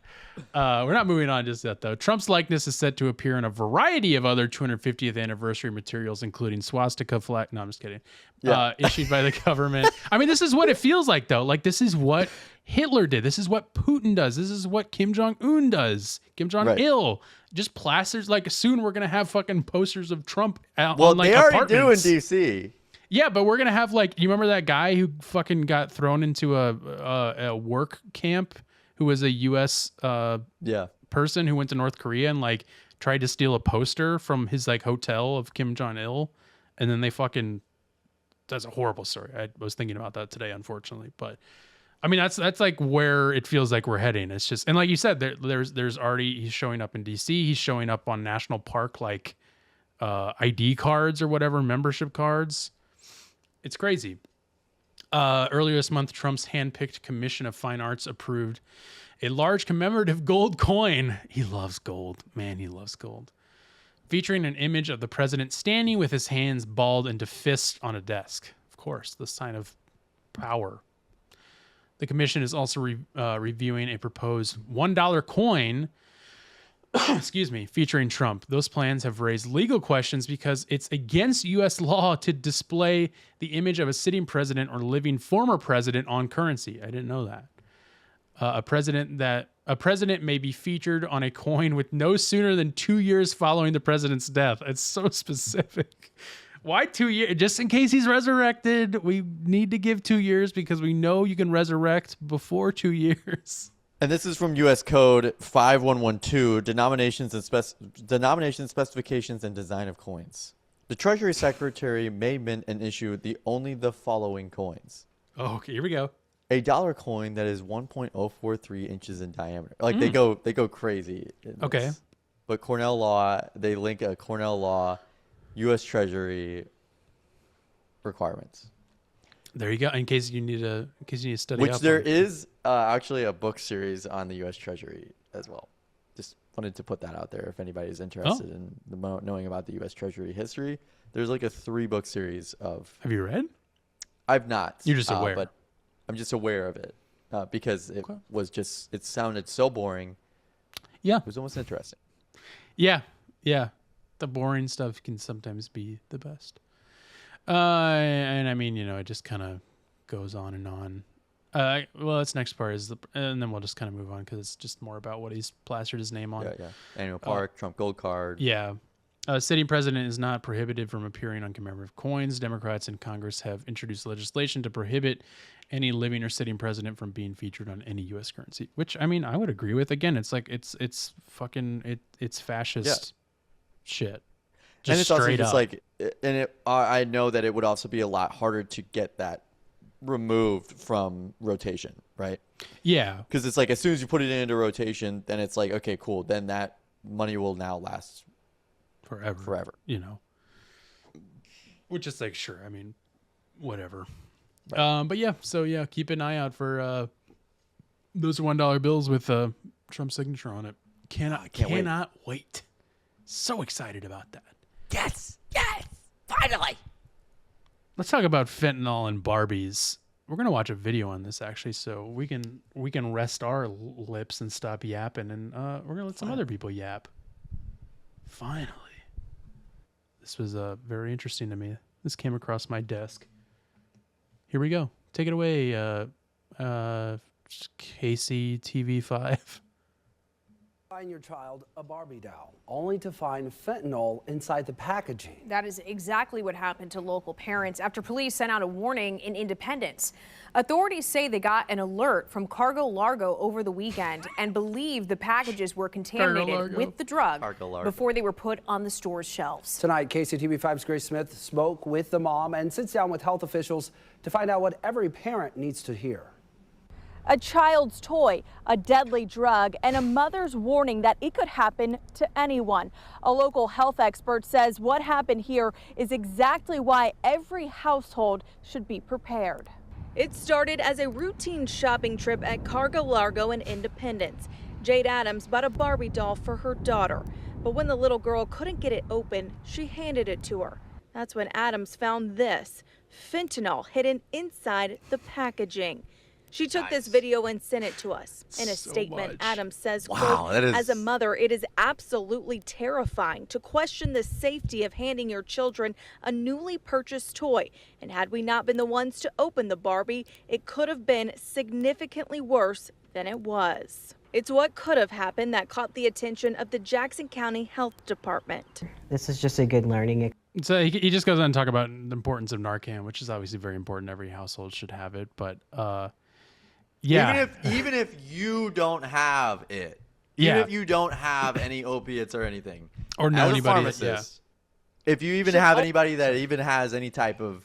We're not moving on just yet, though. Trump's likeness is set to appear in a variety of other 250th anniversary materials, including swastika flag. No, I'm just kidding. Yeah. Issued by the government. I mean, this is what it feels like, though. Like, this is what Hitler did. This is what Putin does. This is what Kim Jong-un does. Kim Jong-il. Just plasters. Like, soon we're going to have fucking posters of Trump on, like, they already apartments. do in D.C. Yeah, but we're going to have, like, you remember that guy who fucking got thrown into a work camp who was a U.S. person who went to North Korea and, like, tried to steal a poster from his, like, hotel of Kim Jong-il, and then they fucking... That's a horrible story. I was thinking about that today, unfortunately. But, I mean, that's like, where it feels like we're heading. It's just... And like you said, there's already... He's showing up in D.C. He's showing up on national park, like, ID cards or whatever, membership cards. It's crazy. Earlier this month, Trump's hand-picked Commission of Fine Arts approved a large commemorative gold coin. He loves gold. Man, he loves gold. Featuring an image of the president standing with his hands balled into fists on a desk. Of course, the sign of power. The commission is also reviewing a proposed $1 coin featuring Trump. Those plans have raised legal questions because it's against U.S. law to display the image of a sitting president or living former president on currency. I didn't know that. A president may be featured on a coin with no sooner than 2 years following the president's death. It's so specific. Why 2 years? Just in case he's resurrected, we need to give 2 years because we know you can resurrect before 2 years. And this is from U.S. Code 5112, denominations, specifications, and design of coins. The Treasury Secretary may mint and issue only the following coins. Oh, okay, here we go. A dollar coin that is 1.043 inches in diameter. Like they go crazy. Okay. But Cornell Law, they link a Cornell Law, U.S. Treasury requirements. There you go. In case you need to study. Which there is actually a book series on the U.S. Treasury as well. Just wanted to put that out there if anybody's interested in knowing about the U.S. Treasury history. There's like a 3-book series of. Have you read? I've not. You're just aware. But I'm just aware of it because it was just. It sounded so boring. Yeah. It was almost interesting. Yeah. Yeah. The boring stuff can sometimes be the best. And I mean, it just kind of goes on and on. Well, this next part is and then we'll just kind of move on because it's just more about what he's plastered his name on. Yeah. Annual Park, Trump Gold Card. Yeah. Sitting president is not prohibited from appearing on commemorative coins. Democrats in Congress have introduced legislation to prohibit any living or sitting president from being featured on any U.S. currency. Which, I mean, I would agree with. Again, it's like it's fascist shit. Just and it's also straight just up. like, and I know that it would also be a lot harder to get that removed from rotation, right? Yeah, Because it's like as soon as you put it into rotation, then it's like, okay, cool. Then that money will now last forever. You know, which is like, sure. I mean, whatever. Right. But yeah, so yeah, keep an eye out for those $1 bills with Trump's signature on it. Cannot wait. So excited about that. Yes, finally. Let's talk about fentanyl and Barbies. We're gonna watch a video on this actually, so we can rest our lips and stop yapping, and we're gonna let some other people yap. Finally, this was very interesting to me. This came across my desk. Here we go. Take it away, Casey TV5. Buying your child a Barbie doll, only to find fentanyl inside the packaging. That is exactly what happened to local parents after police sent out a warning in Independence. Authorities say they got an alert from Cargo Largo over the weekend and believe the packages were contaminated with the drug before they were put on the store's shelves. Tonight, KCTV5's Grace Smith spoke with the mom and sits down with health officials to find out what every parent needs to hear. A child's toy, a deadly drug, and a mother's warning that it could happen to anyone. A local health expert says what happened here is exactly why every household should be prepared. It started as a routine shopping trip at Cargo Largo in Independence. Jade Adams bought a Barbie doll for her daughter, but when the little girl couldn't get it open, she handed it to her. That's when Adams found this, fentanyl hidden inside the packaging. She took this video and sent it to us. In a statement, Adams says, Wow, quote, as a mother, it is absolutely terrifying to question the safety of handing your children a newly purchased toy. And had we not been the ones to open the Barbie, it could have been significantly worse than it was. It's what could have happened that caught the attention of the Jackson County Health Department. This is just a good learning. So he just goes on to talk about the importance of Narcan, which is obviously very important. Every household should have it, but yeah. Even if you don't have it, even if you don't have any opiates or anything, or know as a anybody, pharmacist, if you even have anybody that even has any type of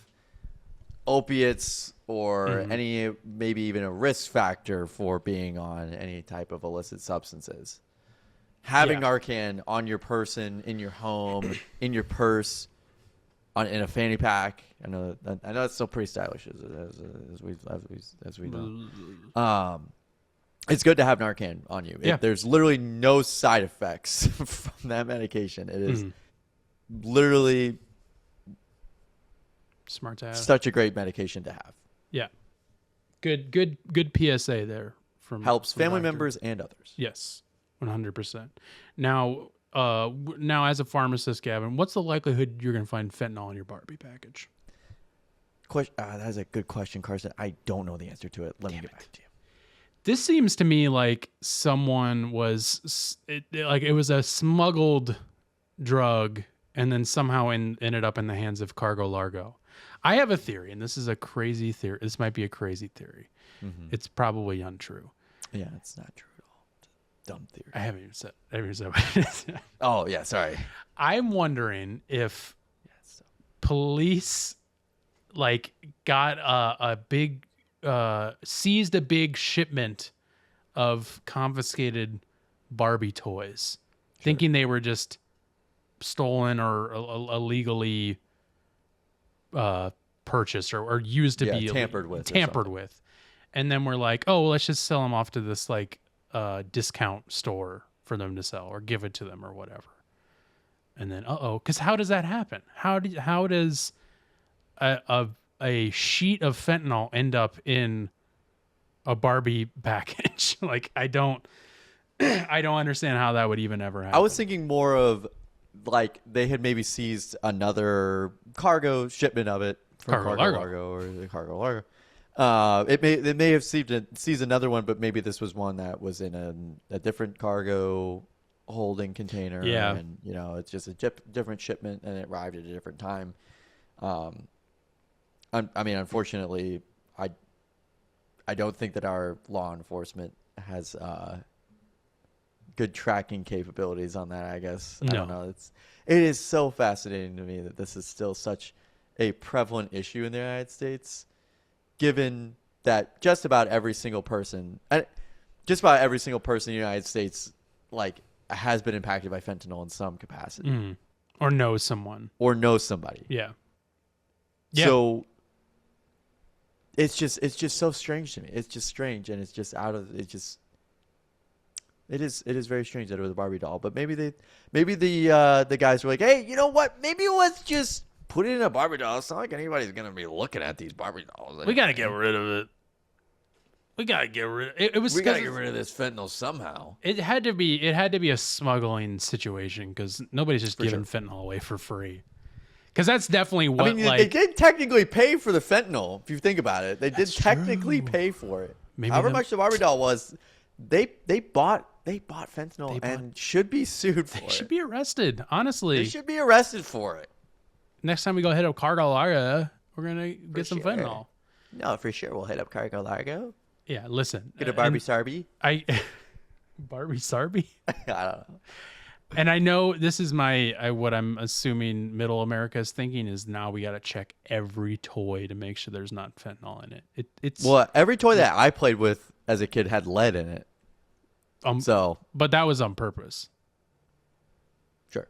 opiates or any, maybe even a risk factor for being on any type of illicit substances, having Narcan on your person, in your home, in your purse, in a fanny pack. I know it's still pretty stylish as we know. It's good to have Narcan on you. Yeah. There's literally no side effects from that medication. It is literally smart to have. Such a great medication to have. Yeah. Good PSA there from helps family doctor. members and others. Yes, 100%. Now, as a pharmacist, Gavin, what's the likelihood you're going to find fentanyl in your Barbie package? That is a good question, Carson. I don't know the answer to it. Let me get back to you. This seems to me like someone it was a smuggled drug and then somehow ended up in the hands of Cargo Largo. I have a theory, and this is a crazy theory. This might be a crazy theory. It's probably untrue. Yeah, it's not true at all. It's a dumb theory. I haven't even said what it is. Oh, yeah, sorry. I'm wondering if police got a big seized a big shipment of confiscated Barbie toys, thinking they were just stolen or illegally purchased or used to be tampered with, and then we're like, oh, well, let's just sell them off to this discount store for them to sell or give it to them or whatever. And then because how does that happen? How does a sheet of fentanyl end up in a Barbie package? I don't understand how that would even ever happen. I was thinking more of they had maybe seized another cargo shipment of it from Cargo Largo or the Cargo Largo. They may have seized another one, but maybe this was one that was in a different cargo holding container. Yeah. And, you know, it's just a different shipment and it arrived at a different time. I mean, unfortunately, I don't think that our law enforcement has good tracking capabilities on that, I guess. I don't know. It is so fascinating to me that this is still such a prevalent issue in the United States, given that just about every single person in the United States, like, has been impacted by fentanyl in some capacity. Or knows someone. Or knows somebody. Yeah. So it's just so strange to me. It's just strange, and it's just it is very strange that it was a Barbie doll. But maybe the guys were like, hey, you know what? Maybe let's just put it in a Barbie doll. It's not like anybody's gonna be looking at these Barbie dolls anyway. We gotta get rid of it. We gotta get rid of it. We gotta get rid of this fentanyl somehow. It had to be a smuggling situation because nobody's just giving fentanyl away for free. Because that's definitely what, they did technically pay for the fentanyl. If you think about it, they did technically pay for it. However much the Barbie doll was, they bought fentanyl and should be sued for it. They should be arrested. Honestly, they should be arrested for it. Next time we go hit up Cargo Largo, we're gonna get some fentanyl. No, for sure, we'll hit up Cargo Largo. Yeah, listen. Get a Barbie Sarby. Barbie Sarby? I don't know. And I know this is what I'm assuming middle America is thinking is now we got to check every toy to make sure there's not fentanyl in it. It's every toy that I played with as a kid had lead in it. But that was on purpose. Sure.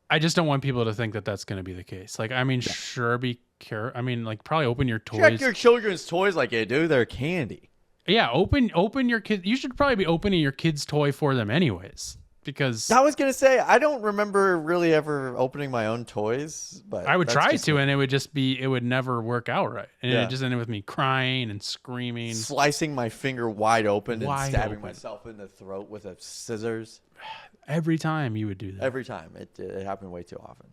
I just don't want people to think that that's going to be the case. Like, I mean, sure, be careful. I mean, like, probably open your toys. Check your children's toys like they do their candy. Yeah, open your kid. You should probably be opening your kid's toy for them anyways. Because I was gonna say I don't remember really ever opening my own toys, but I would try to, and it would never work out right, and it just ended with me crying and screaming, slicing my finger wide open and stabbing myself in the throat with a scissors. Every time you would do that. Every time it happened way too often.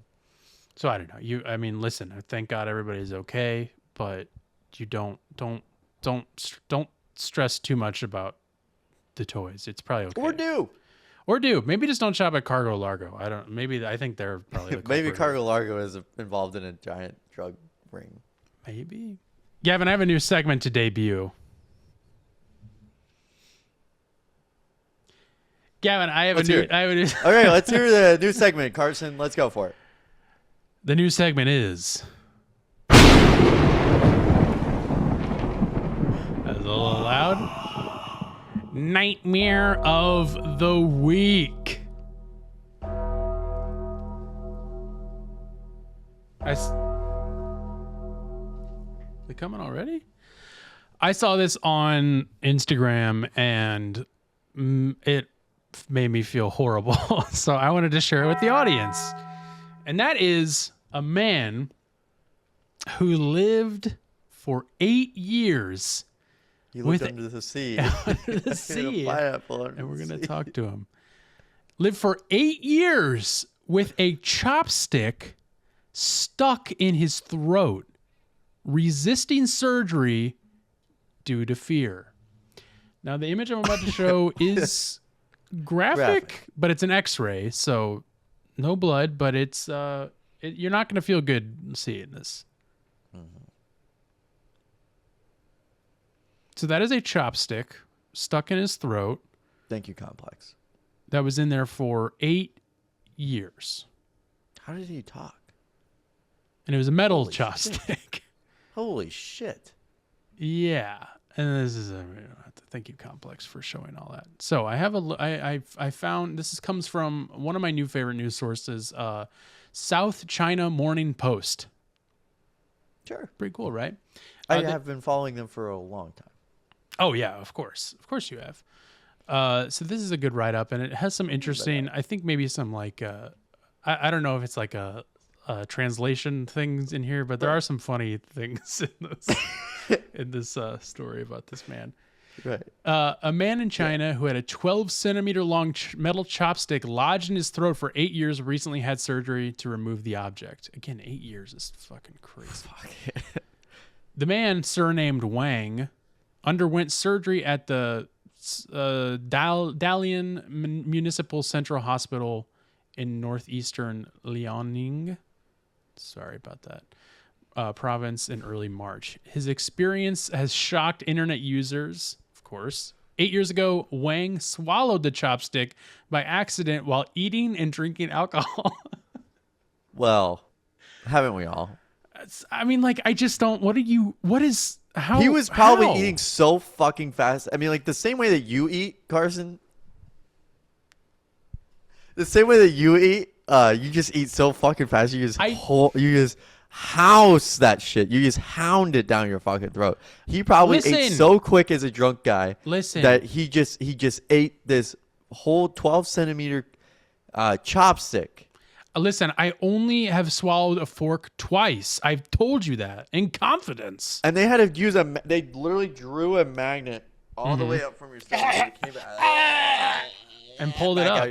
So I don't know. I mean, listen. Thank God everybody's okay, but you don't stress too much about the toys. It's probably okay. Or do. Maybe just don't shop at Cargo Largo. I think they're probably the Maybe Cargo Largo is involved in a giant drug ring. Maybe. Gavin, I have a new segment to debut. Gavin, I have a new. Okay, let's hear the new segment, Carson. Let's go for it. The new segment is. That was a little loud. Nightmare of the week. They coming already? I saw this on Instagram and it made me feel horrible. So I wanted to share it with the audience. And that is a man who lived for 8 years. He lived under the sea. Under the sea. And we're going to talk to him. Lived for 8 years with a chopstick stuck in his throat, resisting surgery due to fear. Now, the image I'm about to show is graphic, but it's an X-ray, so no blood, but it's you're not going to feel good seeing this. So that is a chopstick stuck in his throat. Thank you, Complex. That was in there for 8 years. How did he talk? And it was a metal chopstick. Holy shit. Yeah. And this is thank you, Complex, for showing all that. So I have I found this comes from one of my new favorite news sources, South China Morning Post. Sure. Pretty cool, right? I have been following them for a long time. Oh, yeah, of course. Of course you have. So this is a good write-up, and it has some interesting, I think maybe some like, I don't know if it's like a translation things in here, but there are some funny things in this story about this man. Right. A man in China who had a 12-centimeter long metal chopstick lodged in his throat for 8 years recently had surgery to remove the object. Again, 8 years is fucking crazy. The man, surnamed Wang, underwent surgery at the Dalian Municipal Central Hospital in northeastern Liaoning. Sorry about that. Province in early March. His experience has shocked internet users, of course. 8 years ago, Wang swallowed the chopstick by accident while eating and drinking alcohol. Well, haven't we all? I mean, like, I just don't. How? He was probably how? eating so fucking fast. I mean, like the same way that you eat, Carson. The same way that you eat, you just eat so fucking fast. You just house that shit. You just hound it down your fucking throat. He probably ate so quick as a drunk guy that he just ate this whole 12-centimeter chopstick. Listen, I only have swallowed a fork twice. I've told you that in confidence. And they had to use they literally drew a magnet all the way up from your stomach and pulled it up.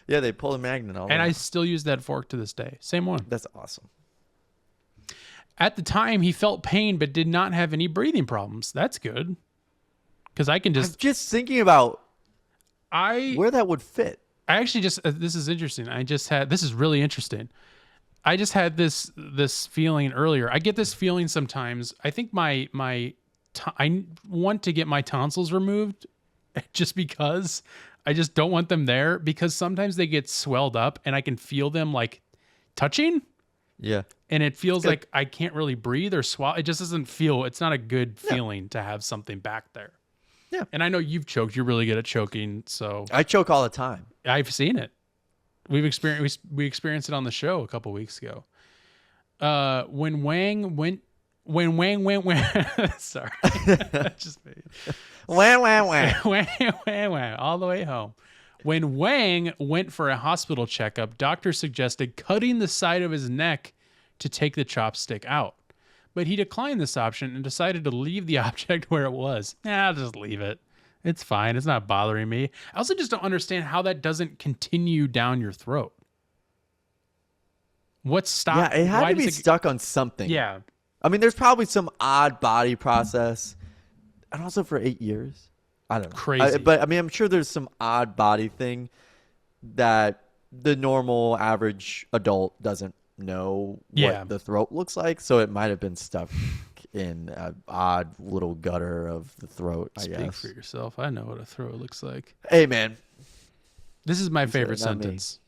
Yeah, they pulled a magnet all the way. And I still use that fork to this day. Same one. That's awesome. At the time, he felt pain but did not have any breathing problems. That's good. Because I can I'm just thinking about where that would fit. I actually this is interesting. This is really interesting. I just had this feeling earlier. I get this feeling sometimes. I think I want to get my tonsils removed just because I just don't want them there, because sometimes they get swelled up and I can feel them like touching. Yeah. And it feels like I can't really breathe or swallow. It just doesn't feel, it's not a good feeling to have something back there. Yeah. And I know you've choked. You're really good at choking. So I choke all the time. I've seen it. We experienced it on the show a couple weeks ago. When Wang went sorry. Just me. Wang all the way home. When Wang went for a hospital checkup, doctors suggested cutting the side of his neck to take the chopstick out. But he declined this option and decided to leave the object where it was. I'll just leave it. It's fine. It's not bothering me. I also just don't understand how that doesn't continue down your throat. What's stopped? Yeah, it had to be stuck on something. Yeah. I mean, there's probably some odd body process. And also for 8 years. I don't know. Crazy. But I mean, I'm sure there's some odd body thing that the normal average adult doesn't know what the throat looks like. So it might have been stuck in an odd little gutter of the throat, I guess. Speak for yourself. I know what a throat looks like. Hey, man. This is my favorite sentence.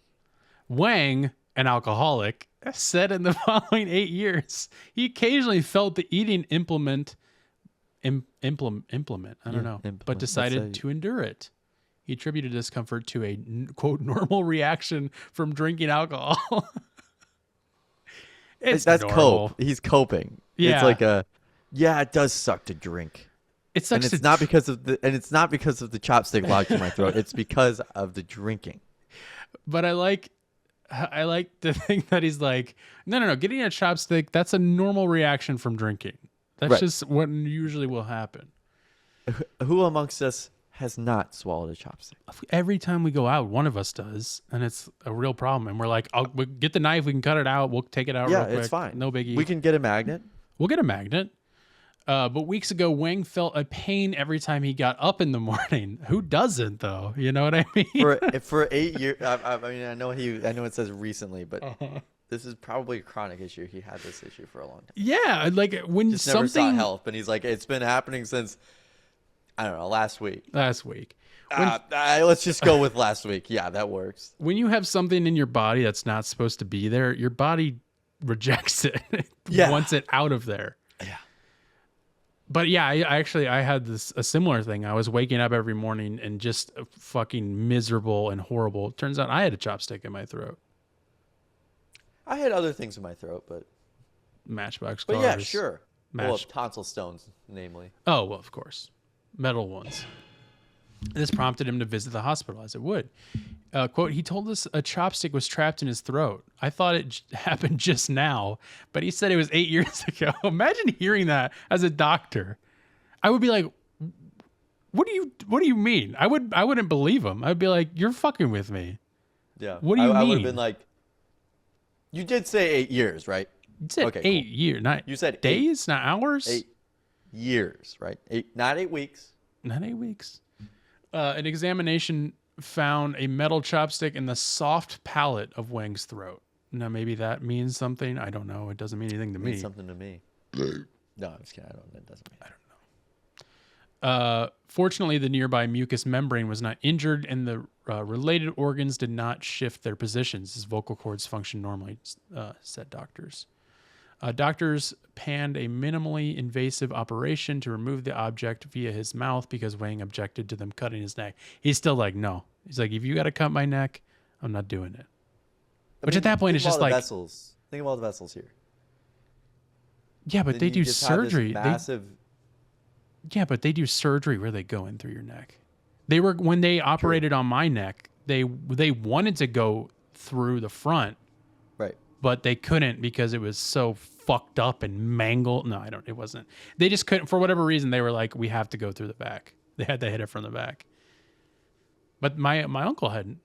Wang, an alcoholic, said in the following 8 years, he occasionally felt the eating implement. I don't know, but decided to endure it. He attributed discomfort to a quote normal reaction from drinking alcohol. That's normal. Cope. He's coping. Yeah. It's like it does suck to drink. It sucks. And it's not because of the chopstick locked in my throat. It's because of the drinking. But I like to think that he's like, no, getting a chopstick, that's a normal reaction from drinking. That's just what usually will happen. Who amongst us has not swallowed a chopstick? Every time we go out, one of us does, and it's a real problem. And we're like, we'll get the knife, we can cut it out, we'll take it out real quick. Yeah, it's fine. No biggie. We can get a magnet. We'll get a magnet. But weeks ago, Wang felt a pain every time he got up in the morning. Who doesn't, though? You know what I mean? For 8 years, I mean, I know it says recently, but this is probably a chronic issue. He had this issue for a long time. Yeah, like when just never sought help, and he's like, it's been happening since, I don't know, last week. Let's just go with last week. Yeah, that works. When you have something in your body that's not supposed to be there, your body rejects it. Wants it out of there. Yeah. But yeah, I had a similar thing. I was waking up every morning and just fucking miserable and horrible. Turns out I had a chopstick in my throat. I had other things in my throat, but Matchbox But cars. yeah, sure. Well, tonsil stones, namely. Oh, well, of course. Metal ones. This prompted him to visit the hospital, as it would. Quote, he told us a chopstick was trapped in his throat. I thought it happened just now, but he said it was 8 years ago. Imagine hearing that as a doctor. I would be like, what do you mean? I wouldn't believe him. I'd be like, you're fucking with me. Yeah. What do you mean? I would have been like, you did say 8 years, right? You said 8 years, not you said days, not hours. 8 years, right? Not 8 weeks. Not 8 weeks. An examination found a metal chopstick in the soft palate of Wang's throat. Now, maybe that means something. I don't know. It doesn't mean anything to me. Means something to me. No, I'm just kidding. It doesn't mean. I don't know. Fortunately, the nearby mucous membrane was not injured, and the related organs did not shift their positions. His vocal cords function normally, said doctors. Doctors planned a minimally invasive operation to remove the object via his mouth because Wang objected to them cutting his neck. He's still like, no. He's like, if you got to cut my neck, I'm not doing it. Which at that point is just like vessels. Think of all the vessels here. Yeah, but Then they you do just have this surgery. massive. Yeah, but they do surgery where they go in through your neck. They were when they operated on my neck. They wanted to go through the front, Right. but they couldn't because it was so fucked up and mangled. No, it wasn't. They just couldn't for whatever reason. They were like, we have to go through the back. They had to hit it from the back. But my uncle had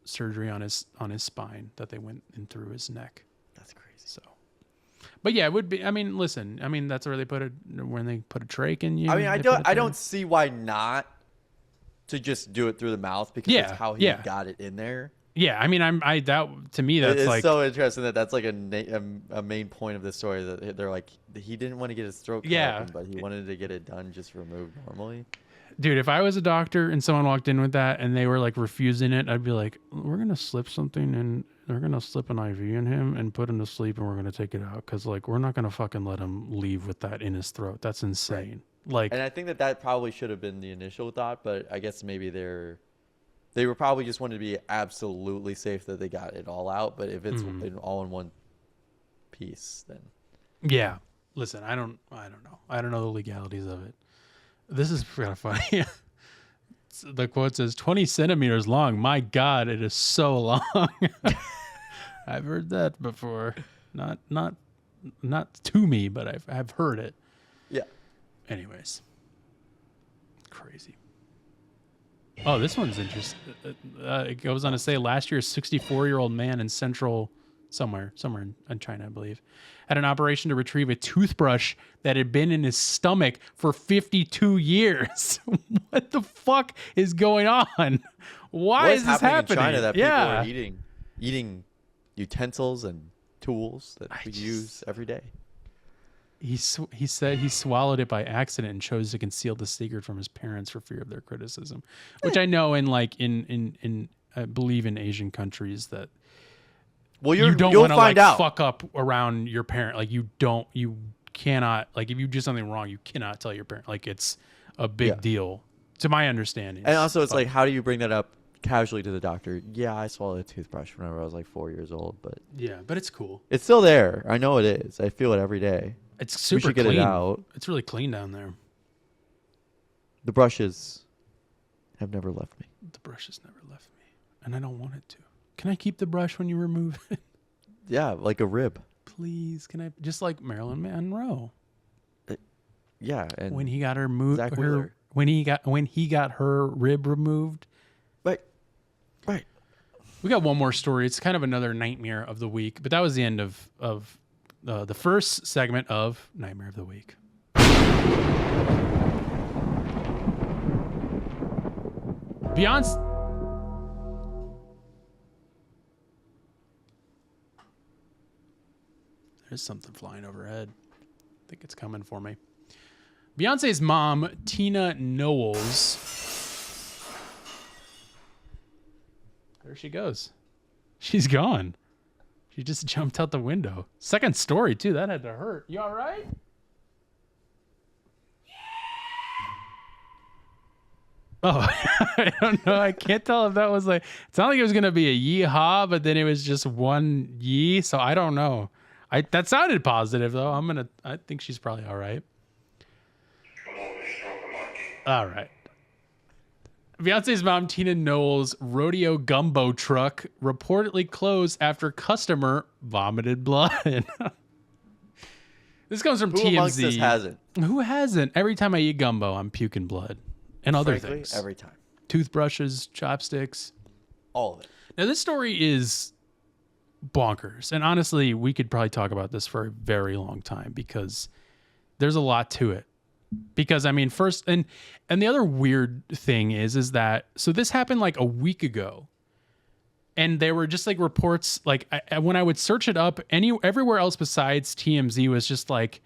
surgery on his spine that they went in through his neck. That's crazy. So, but yeah, it would be. I mean, listen. I mean, that's where they put it when they put a trach in you. I mean, they I put don't. it I there. don't see why not to just do it through the mouth because Yeah, that's how he yeah. got it in there. Yeah, I mean, that to me that's It's like so interesting that's like a main point of this story that they're like he didn't want to get his throat cut Yeah. open, but he wanted to get it done just removed normally. Dude, if I was a doctor and someone walked in with that and they were like refusing it, I'd be like, we're going to slip something in. They're going to slip an IV in him and put him to sleep and we're going to take it out. Cause like, we're not going to fucking let him leave with that in his throat. That's insane. Like, And I think that probably should have been the initial thought, but I guess maybe they were probably just wanted to be absolutely safe that they got it all out. But if it's all in one piece, then yeah, listen, I don't know. I don't know the legalities of it. This is kind of funny. The quote says 20 centimeters long. My God, it is so long. I've heard that before. Not to me, but I've heard it. yeah. Anyways, crazy. Oh, this one's interesting. It goes on to say last year, a 64-year-old man in somewhere in China, I believe, had an operation to retrieve a toothbrush that had been in his stomach for 52 years. What the fuck is going on? Why is this happening? in China that people yeah. are eating utensils and tools that we use every day? He said he swallowed it by accident and chose to conceal the secret from his parents for fear of their criticism, which I know in I believe in Asian countries that Well, you don't you'll want to find like out. fuck up around your parent. Like you cannot, like if you do something wrong, you cannot tell your parent. Like it's a big deal to my understanding. And also, it's like, how do you bring that up casually to the doctor? Yeah, I swallowed a toothbrush whenever I was like 4 years old, but yeah, but it's cool. it's still there. I know it is. I feel it every day. It's We super should get clean. it out. It's really clean down there. The brushes have never left me. The brush has never left me, and I don't want it to. Can I keep the brush when you remove it? Yeah, like a rib. Please, can I? Just like Marilyn Monroe Yeah, and when he got her moved. Zach Wheeler. When he got her rib removed. right. We got one more story. It's kind of another nightmare of the week, but that was the end of the first segment of Nightmare of the Week. Beyonce. There's something flying overhead. I think it's coming for me. Beyonce's mom, Tina Knowles. There she goes. She's gone. She just jumped out the window. Second story, too. That had to hurt. You all right? Oh, I don't know. I can't tell if that was like... It sounded like it was going to be a yeehaw, but then it was just one yee, so I don't know. That sounded positive, though. I think she's probably all right. All right. Beyonce's mom, Tina Knowles' Rodeo Gumbo truck reportedly closed after customer vomited blood. This comes from Who TMZ. amongst us hasn't? Who hasn't? Every time I eat gumbo, I'm puking blood and other Frankly, things. every time. Toothbrushes, chopsticks. All of it. Now, this story is bonkers. And honestly, we could probably talk about this for a very long time because there's a lot to it. Because I mean, first and the other weird thing is that so this happened like a week ago, and there were just like reports like when I would search it up, everywhere else besides TMZ was just like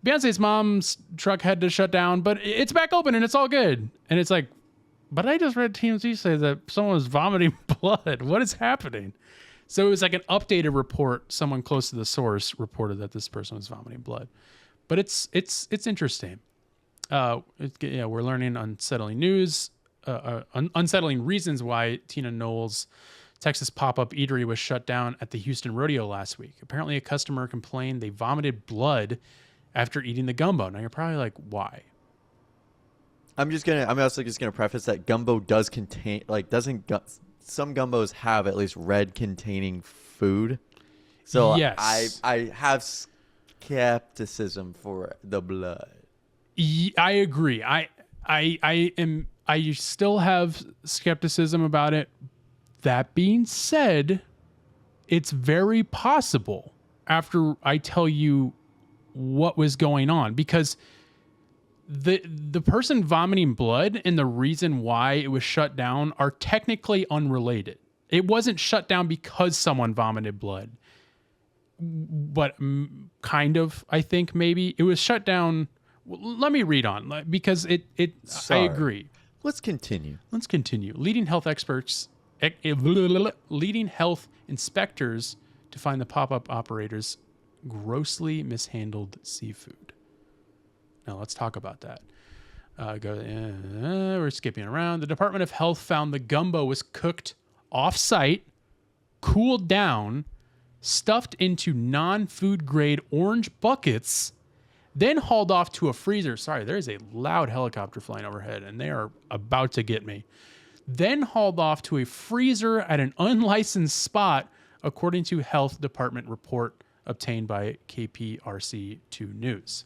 Beyonce's mom's truck had to shut down, but it's back open and it's all good. And it's like, but I just read TMZ say that someone was vomiting blood. What is happening? So it was like an updated report. Someone close to the source reported that this person was vomiting blood. But it's interesting. We're learning unsettling news, unsettling reasons why Tina Knowles' Texas pop-up eatery was shut down at the Houston Rodeo last week. Apparently, a customer complained they vomited blood after eating the gumbo. Now you're probably like, why? I'm also just gonna preface that gumbo does contain some gumbos have at least red containing food. So yes. I have skepticism for the blood. I agree. I still have skepticism about it. That being said, it's very possible after I tell you what was going on, because the person vomiting blood and the reason why it was shut down are technically unrelated. It wasn't shut down because someone vomited blood, but kind of, I think maybe it was shut down. Let me read on because I agree. Let's continue. Leading health inspectors to find the pop-up operators grossly mishandled seafood. Now let's talk about that. We're skipping around. The Department of Health found the gumbo was cooked off-site, cooled down, stuffed into non-food grade orange buckets, then hauled off to a freezer. Sorry, there is a loud helicopter flying overhead, and they are about to get me. Then hauled off to a freezer at an unlicensed spot, according to Health Department report obtained by KPRC2 News.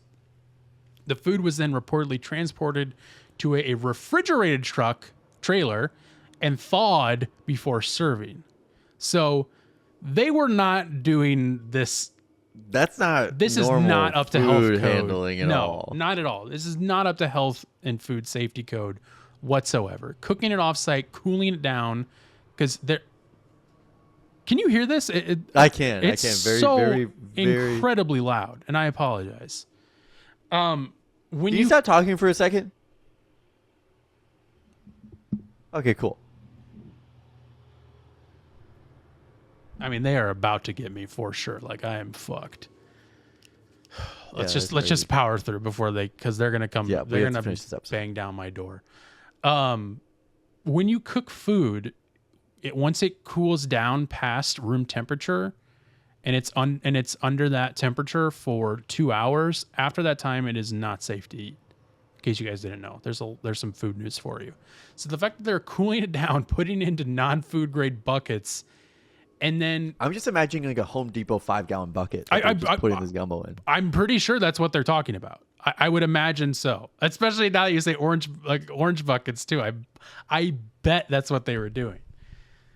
The food was then reportedly transported to a refrigerated trailer and thawed before serving. So they were not doing this. This is not up to health code. Handling at all. No, not at all. This is not up to health and food safety code whatsoever. Cooking it offsite, cooling it down, because there. Can you hear this? I can. It's very incredibly loud, and I apologize. Can you stop talking for a second? Okay, cool. I mean, they are about to get me for sure. Like, I am fucked. Let's just power through before because they're gonna come. Yeah, they're gonna bang down my door. When you cook food, once it cools down past room temperature, and it's under that temperature for 2 hours, after that time, it is not safe to eat. In case you guys didn't know, there's some food news for you. So the fact that they're cooling it down, putting it into non-food grade buckets, and then I'm just imagining like a Home Depot 5-gallon bucket. Just putting this gumbo in. I'm pretty sure that's what they're talking about. I would imagine so, especially now that you say orange buckets too. I bet that's what they were doing.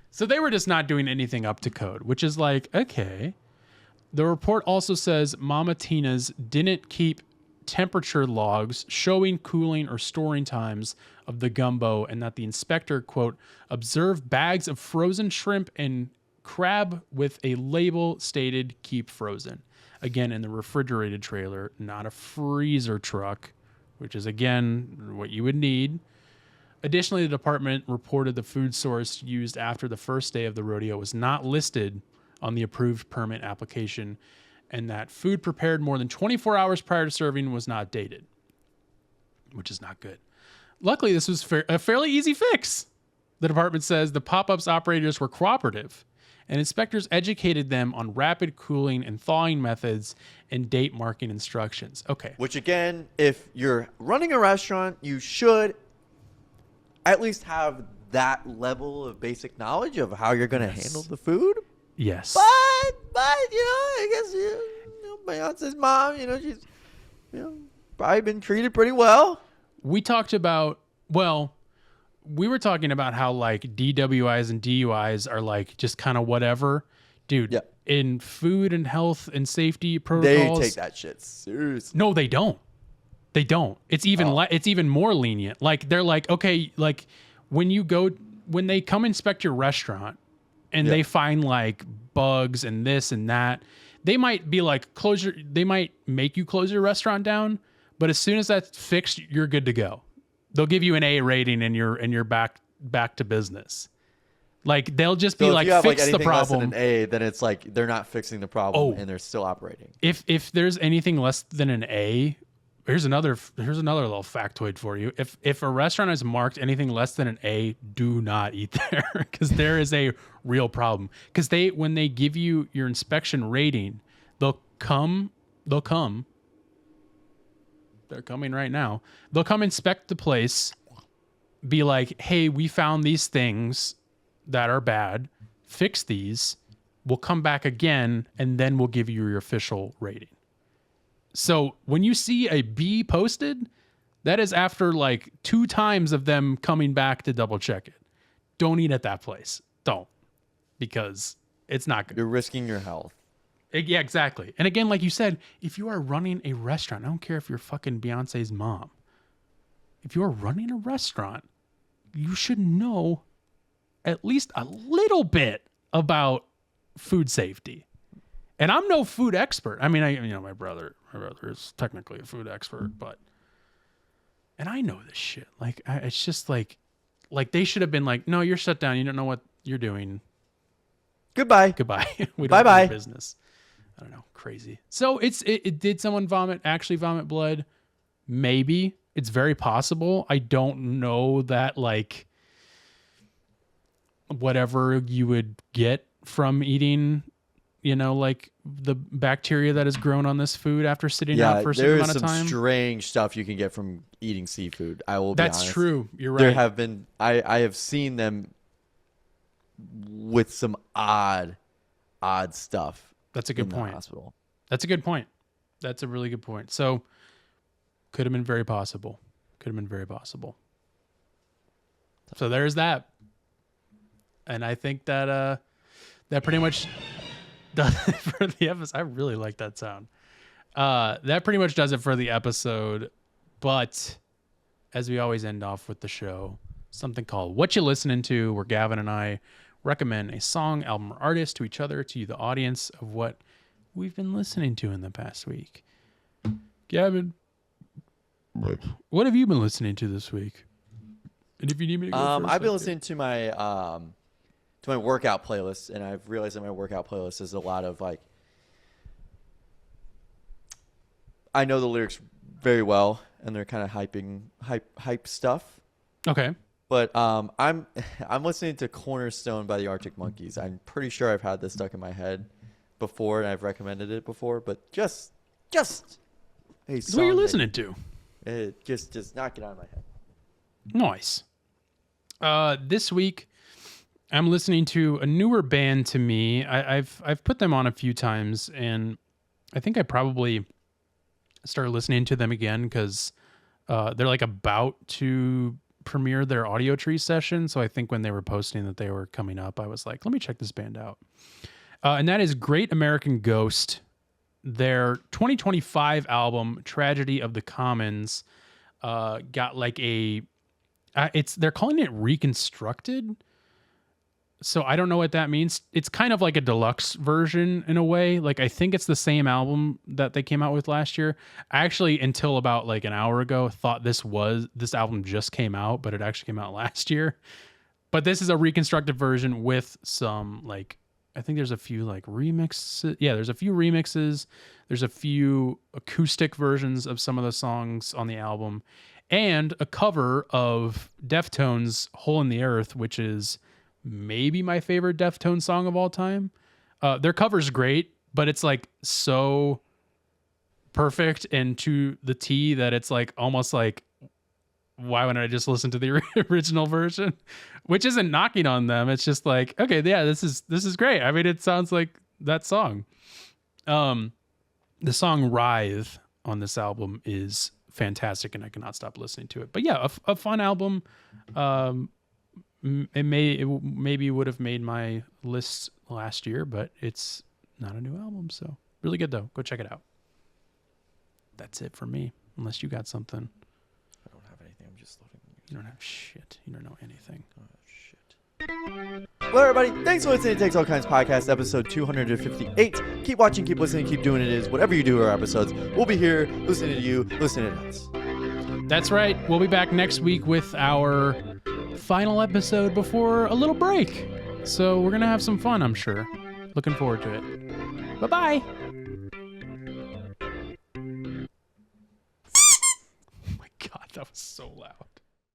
So they were just not doing anything up to code, which is like, okay. The report also says Mama Tina's didn't keep temperature logs showing cooling or storing times of the gumbo, and that the inspector, quote, observed bags of frozen shrimp and crab with a label stated keep frozen. Again, in the refrigerated trailer, not a freezer truck, which is, again, what you would need. Additionally, the department reported the food source used after the first day of the rodeo was not listed on the approved permit application, and that food prepared more than 24 hours prior to serving was not dated, which is not good. Luckily, this was a fairly easy fix. The department says the pop-ups operators were cooperative, and inspectors educated them on rapid cooling and thawing methods and date marking instructions. Okay. Which, again, if you're running a restaurant, you should at least have that level of basic knowledge of how you're going to handle the food. Yes. But I guess Beyonce's mom, she's probably been treated pretty well. We were talking about how like DWIs and DUIs are like just kind of whatever. Dude, yeah. In food and health and safety protocols, they take that shit seriously. No, they don't. They don't. It's even it's even more lenient. Like they're like, okay, like when they come inspect your restaurant and they find like bugs and this and that, they might be like they might make you close your restaurant down, but as soon as that's fixed, you're good to go. They'll give you an A rating and you're back to business. Like they'll just be like, fix the problem. Less than an A, then it's like they're not fixing the problem and they're still operating. If there's anything less than an A, here's another little factoid for you. If a restaurant is marked anything less than an A, do not eat there because there is a real problem. Because when they give you your inspection rating, they're coming right now. They'll come inspect the place, be like, hey, we found these things that are bad. Fix these. We'll come back again, and then we'll give you your official rating. So when you see a B posted, that is after like 2 times of them coming back to double check it. Don't eat at that place. Don't. Because it's not good. You're risking your health. Yeah, exactly. And again, like you said, if you are running a restaurant, I don't care if you're fucking Beyonce's mom. If you are running a restaurant, you should know at least a little bit about food safety. And I'm no food expert. I mean, my brother is technically a food expert, and I know this shit. Like, it's just like they should have been like, no, you're shut down. You don't know what you're doing. Goodbye. We don't Bye-bye. have business. I don't know. Crazy. So it did someone actually vomit blood? Maybe. It's very possible. I don't know that like whatever you would get from eating, like the bacteria that has grown on this food after sitting out for a certain amount of time. There is some strange stuff you can get from eating seafood. I will be honest. That's true. You're right. There have been, I have seen them with some odd stuff. That's a good point. Hospital. That's a good point. That's a really good point. So could have been very possible. So there's that. And I think that that pretty much does it for the episode. I really like that sound. That pretty much does it for the episode. But as we always end off with the show, something called Whatcha Listening To, where Gavin and I recommend a song, album, or artist to each other, to you, the audience, of what we've been listening to in the past week. Gavin, what have you been listening to this week? And if you need me to go first, I've been listening to my workout playlist, and I've realized that my workout playlist is a lot of like, I know the lyrics very well, and they're kind of hype stuff. Okay. But I'm listening to Cornerstone by the Arctic Monkeys. I'm pretty sure I've had this stuck in my head before, and I've recommended it before. But just a That's what you're listening to. It just knock it out of my head. Nice. This week, I'm listening to a newer band to me. I've put them on a few times, and I think I probably started listening to them again because they're like about to premiere their Audio Tree session. So I think when they were posting that they were coming up, I was like, let me check this band out. And that is Great American Ghost. Their 2025 album, Tragedy of the Commons, got like they're calling it reconstructed. So I don't know what that means. It's kind of like a deluxe version in a way. Like I think it's the same album that they came out with last year. I actually, until about like an hour ago, thought this album just came out, but it actually came out last year. But this is a reconstructed version with some like, I think there's a few like remixes. Yeah, there's a few remixes. There's a few acoustic versions of some of the songs on the album, and a cover of Deftones' Hole in the Earth, which is maybe my favorite Deftones song of all time. Their cover's great, but it's like so perfect and to the T that it's like almost like, why wouldn't I just listen to the original version? Which isn't knocking on them. It's just like, okay, yeah, this is great. I mean, it sounds like that song. The song Writhe on this album is fantastic, and I cannot stop listening to it. But yeah, a fun album. It maybe would have made my list last year, but it's not a new album. So really good though. Go check it out. That's it for me. Unless you got something. I don't have anything. I'm just loading. You don't have shit. You don't know anything. Oh, shit. Well, everybody, thanks for listening to Takes All Kinds Podcast, episode 258. Keep watching, keep listening, keep doing it is. Whatever you do with our episodes, we'll be here listening to you, listening to us. That's right. We'll be back next week with our final episode before a little break. So we're going to have some fun, I'm sure. Looking forward to it. Bye-bye. Oh my God, that was so loud.